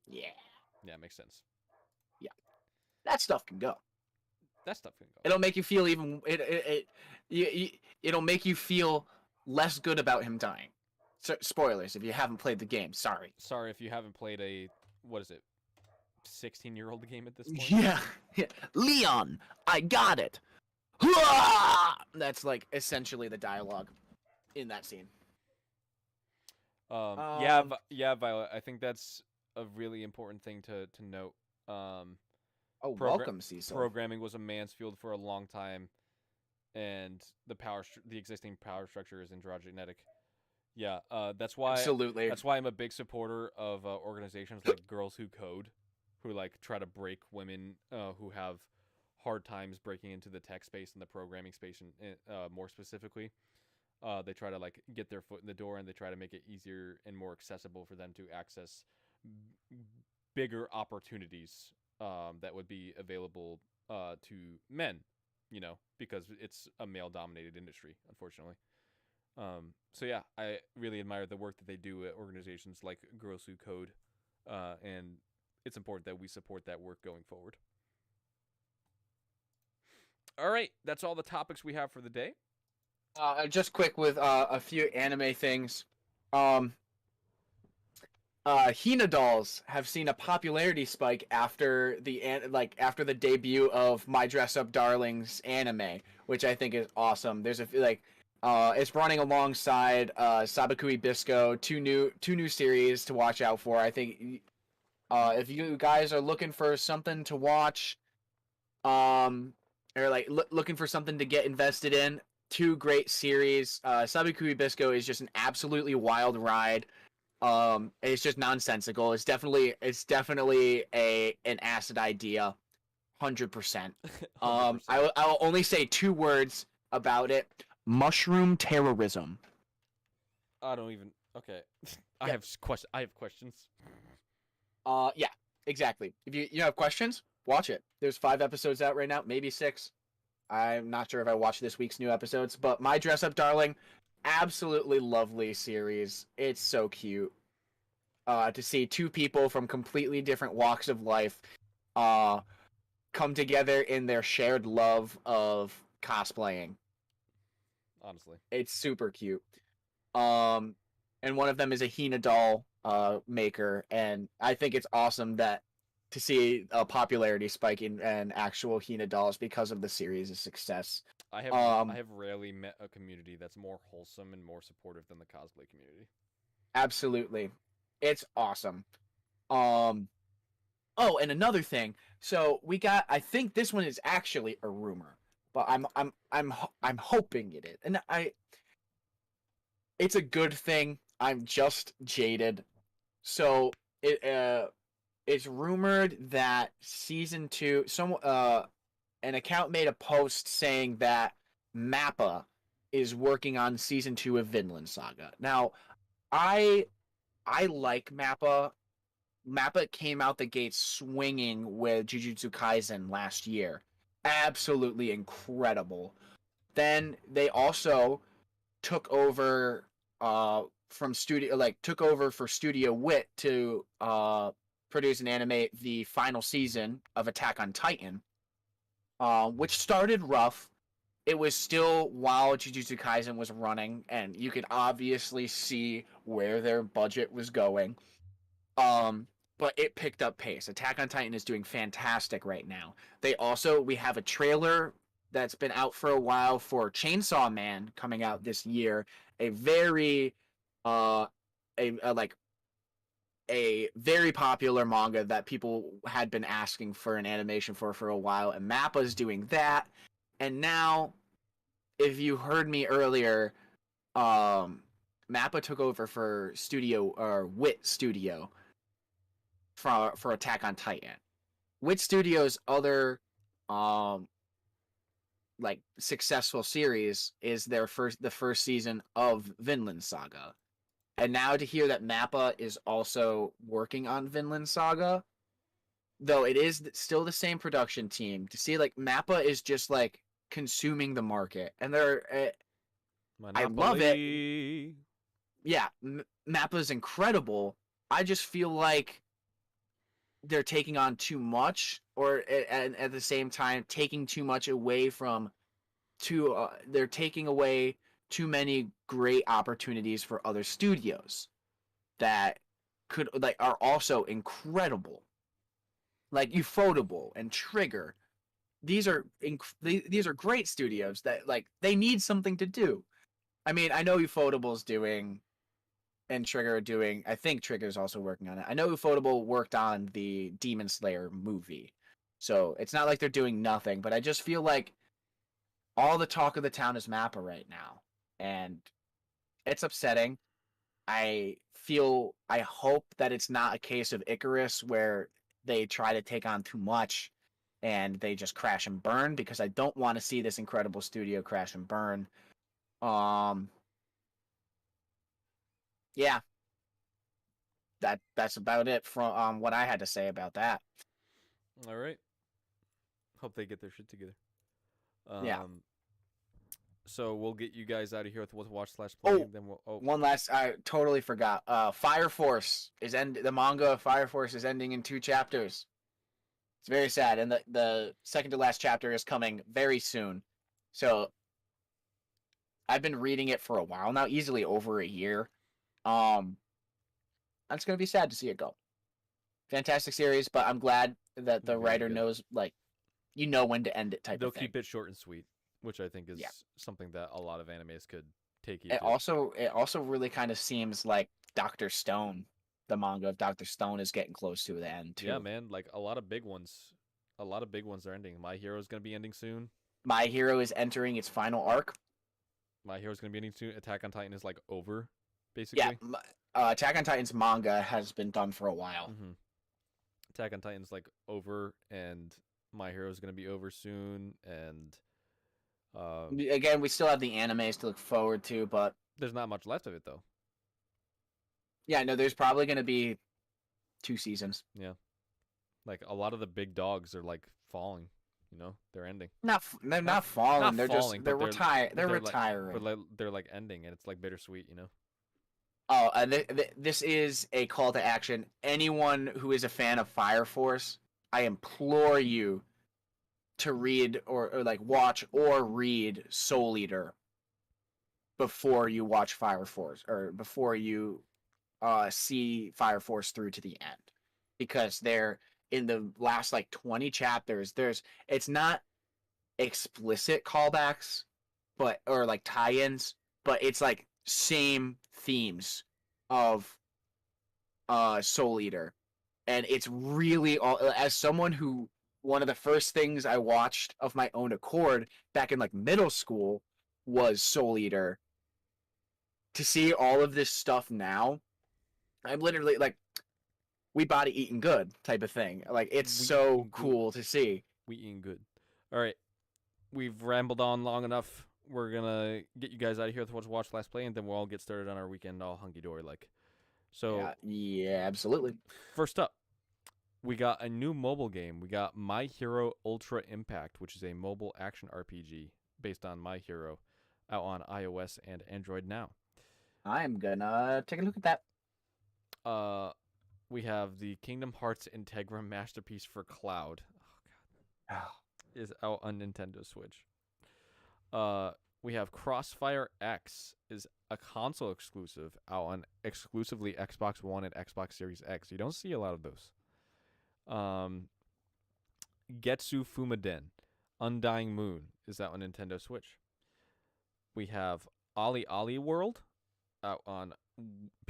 Yeah, makes sense. Yeah, that stuff can go. It'll make you feel it'll make you feel less good about him dying. So, spoilers if you haven't played the game. Sorry if you haven't played a 16-year-old game at this point. Yeah. Leon, I got it. That's like essentially the dialogue in that scene. Violet, I think that's a really important thing to note. Welcome, Cecil. Programming was a man's field for a long time, and the existing power structure is androgenetic. Yeah, that's why. Absolutely. That's why I'm a big supporter of organizations like Girls Who Code, who like try to break women who have hard times breaking into the tech space and the programming space, and more specifically, they try to like get their foot in the door and they try to make it easier and more accessible for them to access bigger opportunities that would be available to men, because it's a male-dominated industry, unfortunately. So yeah, I really admire the work that they do at organizations like Girls Who Code, and it's important that we support that work going forward. All right, that's all the topics we have for the day. Just quick with a few anime things. Hina dolls have seen a popularity spike after the debut of My Dress Up Darling's anime, which I think is awesome. There's It's running alongside Sabakui Bisco, two new series to watch out for. I think if you guys are looking for something to watch, or like looking for something to get invested in, two great series. Sabakui Bisco is just an absolutely wild ride. It's just nonsensical. It's definitely an acid idea, 100%. 100%. I'll only say 2 words about it: mushroom terrorism. I don't even. Okay. I Yeah. have questions. Yeah, exactly. If you have questions, watch it. There's 5 episodes out right now, maybe 6. I'm not sure if I watched this week's new episodes, but My Dress Up Darling, absolutely lovely series. It's so cute. To see 2 people from completely different walks of life come together in their shared love of cosplaying. Honestly. It's super cute. And one of them is a Hina doll maker, and I think it's awesome that to see a popularity spike in actual Hina dolls because of the series' success. I have rarely met a community that's more wholesome and more supportive than the cosplay community. Absolutely. It's awesome. Oh, and another thing. So we got, I think this one is actually a rumor, but I'm hoping it is. And it's a good thing. I'm just jaded. So it's rumored that season 2, an account made a post saying that Mappa is working on season 2 of Vinland Saga. Now, I like Mappa. Mappa came out the gate swinging with Jujutsu Kaisen last year. Absolutely incredible. Then they also took over took over for Studio Wit to produce and animate the final season of Attack on Titan, which started rough. It was still while Jujutsu Kaisen was running, and you could obviously see where their budget was going. But it picked up pace. Attack on Titan is doing fantastic right now. We have a trailer that's been out for a while for Chainsaw Man coming out this year. A very a very popular manga that people had been asking for an animation for a while, and Mappa's doing that. And now, if you heard me earlier, Mappa took over for Wit Studio for Attack on Titan. Wit Studio's other successful series is the first season of Vinland Saga. And now to hear that Mappa is also working on Vinland Saga, though it is still the same production team, to see like Mappa is just like consuming the market, and I love it. Yeah, Mappa's incredible. I just feel like they're taking on too much, or at the same time taking too much away from they're taking away too many great opportunities for other studios that are also incredible, like Ufotable and Trigger. These are great studios that they need something to do. I mean, I know Ufotable's doing, and Trigger doing. I think Trigger's also working on it. I know Ufotable worked on the Demon Slayer movie, so it's not like they're doing nothing. But I just feel like all the talk of the town is Mappa right now, and it's upsetting. I hope that it's not a case of Icarus where they try to take on too much and they just crash and burn, because I don't want to see this incredible studio crash and burn. Yeah. That's about it from what I had to say about that. All right. Hope they get their shit together. Yeah. So we'll get you guys out of here with watch/play. Then one last. I totally forgot. Fire Force the manga Fire Force is ending in 2 chapters. It's very sad, and the second to last chapter is coming very soon. So I've been reading it for a while now, easily over a year. It's gonna be sad to see it go. Fantastic series, but I'm glad that the writer knows, when to end it. They'll keep it short and sweet. which I think is Yeah. something that a lot of animes could take you It to. also really kind of seems like Dr. Stone, the manga of Dr. Stone, is getting close to the end too. Yeah, man, like a lot of big ones are ending. My Hero's gonna be ending soon. My Hero is entering its final arc. My Hero's gonna be ending soon. Attack on Titan is like over, Yeah, basically. Attack on Titan's manga has been done for a while. Mm-hmm. Attack on Titan's like over, and My Hero's gonna be over soon, and Again, we still have the animes to look forward to, but there's not much left of it though. yeah, no, there's probably going to be 2 seasons. Yeah, like a lot of the big dogs are like falling. You know, they're ending. They're not falling. Not They're falling, just they're retiring. They're retiring. But like, they're like ending, and it's like bittersweet. You know. Oh, this is a call to action. Anyone who is a fan of Fire Force, I implore you to read or like watch or read Soul Eater before you watch Fire Force or before you see Fire Force through to the end, because they're in the last like 20 chapters. It's not explicit callbacks, but or like tie-ins, but it's like same themes of Soul Eater, and it's really all, as someone who one of the first things I watched of my own accord back in like middle school was Soul Eater. To see all of this stuff now, I'm literally like, we body eating good type of thing. Like, it's so cool to see. We eating good. All right, we've rambled on long enough. We're gonna get you guys out of here with watch last play, and then we'll all get started on our weekend all hunky dory like. So yeah, absolutely. First up, we got a new mobile game. We got My Hero Ultra Impact, which is a mobile action RPG based on My Hero, out on iOS and Android now. I'm gonna take a look at that. We have the Kingdom Hearts Integra Masterpiece for Cloud. Oh god. Is out on Nintendo Switch. We have Crossfire X is a console exclusive out on exclusively Xbox One and Xbox Series X. You don't see a lot of those. Getsu Fumaden, Undying Moon is out on Nintendo Switch. We have Ali Ali World out on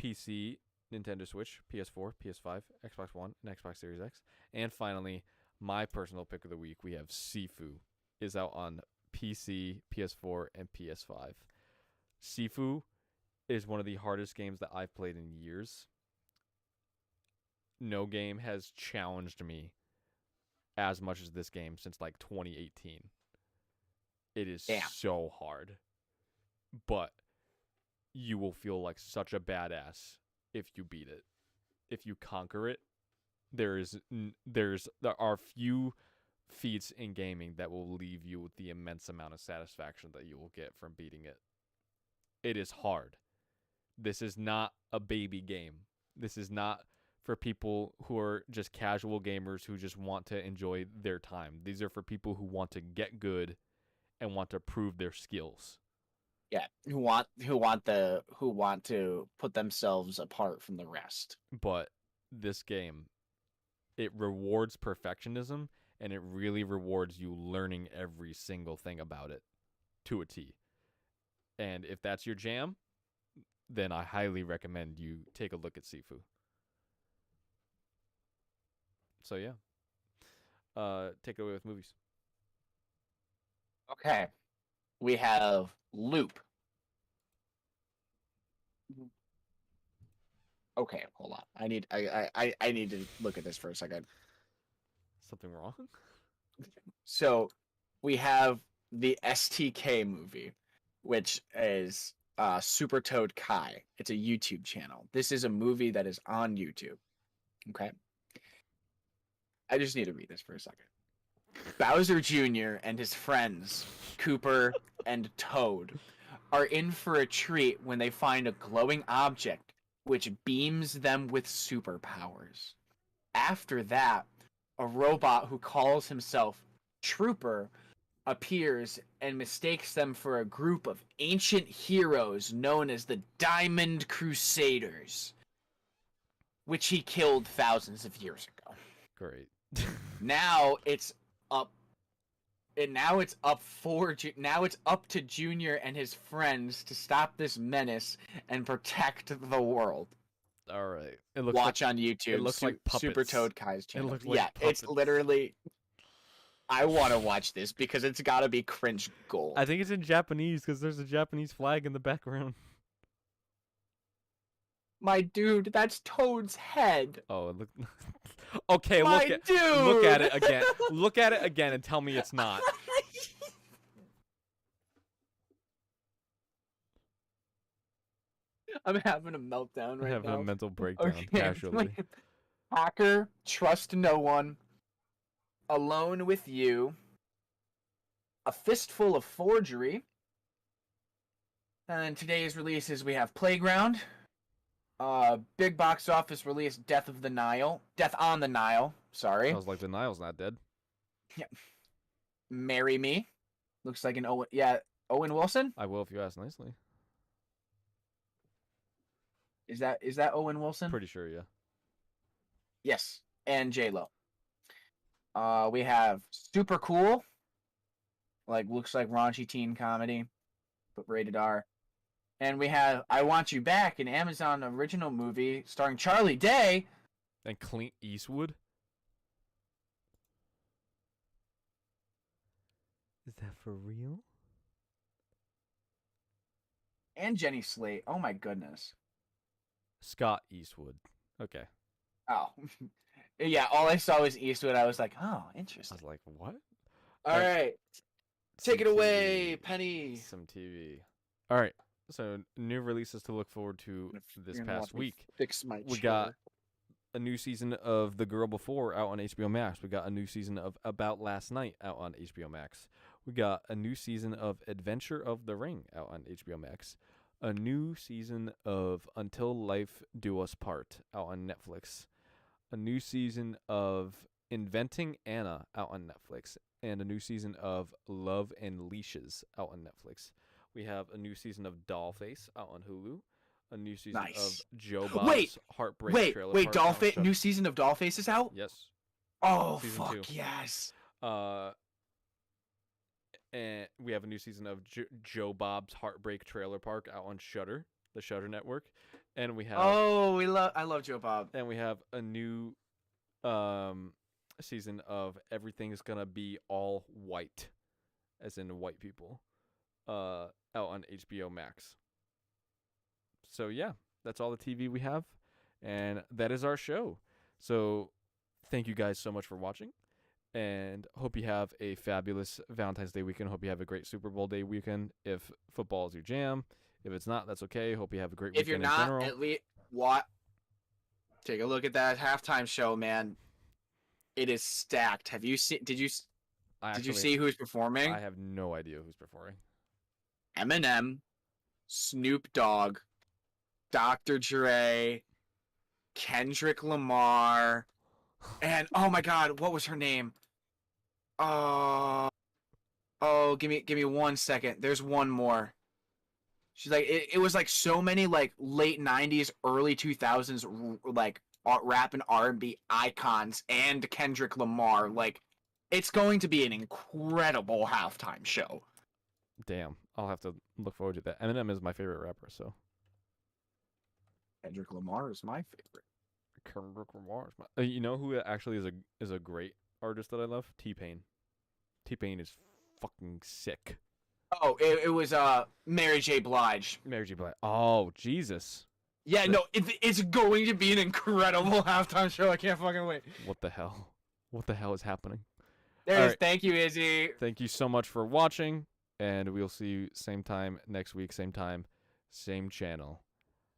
PC, Nintendo Switch, PS4, PS5, Xbox One, and Xbox Series X. And finally, my personal pick of the week, we have Sifu is out on PC, PS4, and PS5. Sifu is one of the hardest games that I've played in years. No game has challenged me as much as this game since like 2018. It is so hard. But you will feel like such a badass if you beat it. If you conquer it, there are few feats in gaming that will leave you with the immense amount of satisfaction that you will get from beating it. It is hard. This is not a baby game. This is not for people who are just casual gamers who just want to enjoy their time. These are for people who want to get good and want to prove their skills. Yeah, who want to put themselves apart from the rest. But this game, it rewards perfectionism, and it really rewards you learning every single thing about it to a T. And if that's your jam, then I highly recommend you take a look at Sifu. So yeah, take it away with movies. Okay, we have Loop. Okay, hold on. I need to look at this for a second. Something wrong? So, we have the STK movie, which is Super Toad Kai. It's a YouTube channel. This is a movie that is on YouTube. Okay. I just need to read this for a second. Bowser Jr. and his friends, Cooper and Toad, are in for a treat when they find a glowing object which beams them with superpowers. After that, a robot who calls himself Trooper appears and mistakes them for a group of ancient heroes known as the Diamond Crusaders, which he killed thousands of years ago. Great. Now it's up And now it's now it's up to Junior and his friends to stop this menace and protect the world. All right. It looks Watch on YouTube. It looks like puppets. Super Toad Kai's channel. looks like yeah, puppets. It's literally. I want to watch this because it's got to be cringe gold. I think it's in Japanese because there's a Japanese flag in the background. My dude, that's Toad's head. Oh, look. Okay, My look at it again. Look at it again and tell me it's not. I'm having a meltdown right now. I'm having a mental breakdown casually. Hacker, trust no one. Alone with you. A fistful of forgery. And today's releases we have Playground. Big box office release Death on the Nile. Sorry. I was like, the Nile's not dead. Yeah. Marry Me. Looks like an Owen Wilson. I will if you ask nicely. Is that Owen Wilson? Pretty sure, yeah. Yes, and J-Lo. We have Super Cool. Looks like raunchy teen comedy, but rated R. And we have I Want You Back, an Amazon original movie starring Charlie Day. And Clint Eastwood? Is that for real? And Jenny Slate. Oh my goodness. Scott Eastwood. Okay. Oh. Yeah, all I saw was Eastwood. I was like, oh, I interesting. was like, what? All right. Take it Some away, TV. Penny. Some TV. All right. So, new releases to look forward to this past week. Fix my We chair. got a new season of The Girl Before out on HBO Max. We got a new season of About Last Night out on HBO Max. We got a new season of Adventure of the Ring out on HBO Max. A new season of Until Life Do Us Part out on Netflix. A new season of Inventing Anna out on Netflix. And a new season of Love and Leashes out on Netflix. We have a new season of Dollface out on Hulu. A new season of Joe Bob's Heartbreak Trailer Park. Dollface. New season of Dollface is out. Yes. Oh Season fuck 2. yes. And we have a new season of Joe Bob's Heartbreak Trailer Park out on Shudder, the Shudder network. And we have I love Joe Bob. And we have a new season of Everything's Gonna Be All White, as in white people, out on HBO Max. So yeah, that's all the TV we have, and that is our show. So thank you guys so much for watching, and hope you have a fabulous Valentine's Day weekend. Hope you have a great Super Bowl day weekend. If football is your jam, if it's not, that's okay. Hope you have a great weekend. If you're in not, general. at least take a look at that halftime show, man. It is stacked. Have you seen? Did you see who's performing? I have no idea who's performing. Eminem, Snoop Dogg, Dr. Dre, Kendrick Lamar, and oh my God, what was her name? Oh, give me 1 second. There's one more. She's like, it was like so many like late 90s, early 2000s like rap and R&B icons and Kendrick Lamar. Like, it's going to be an incredible halftime show. Damn, I'll have to look forward to that. Eminem is my favorite rapper, so. Kendrick Lamar is my favorite. Kendrick Lamar is my. You know who actually is a great artist that I love? T-Pain. T-Pain is fucking sick. Oh, it was Mary J. Blige. Mary J. Blige. Oh, Jesus. Yeah, no, it's going to be an incredible halftime show. I can't fucking wait. What the hell? What the hell is happening? There it All is. right. Thank you, Izzy. Thank you so much for watching, and we'll see you same time next week, same time, same channel.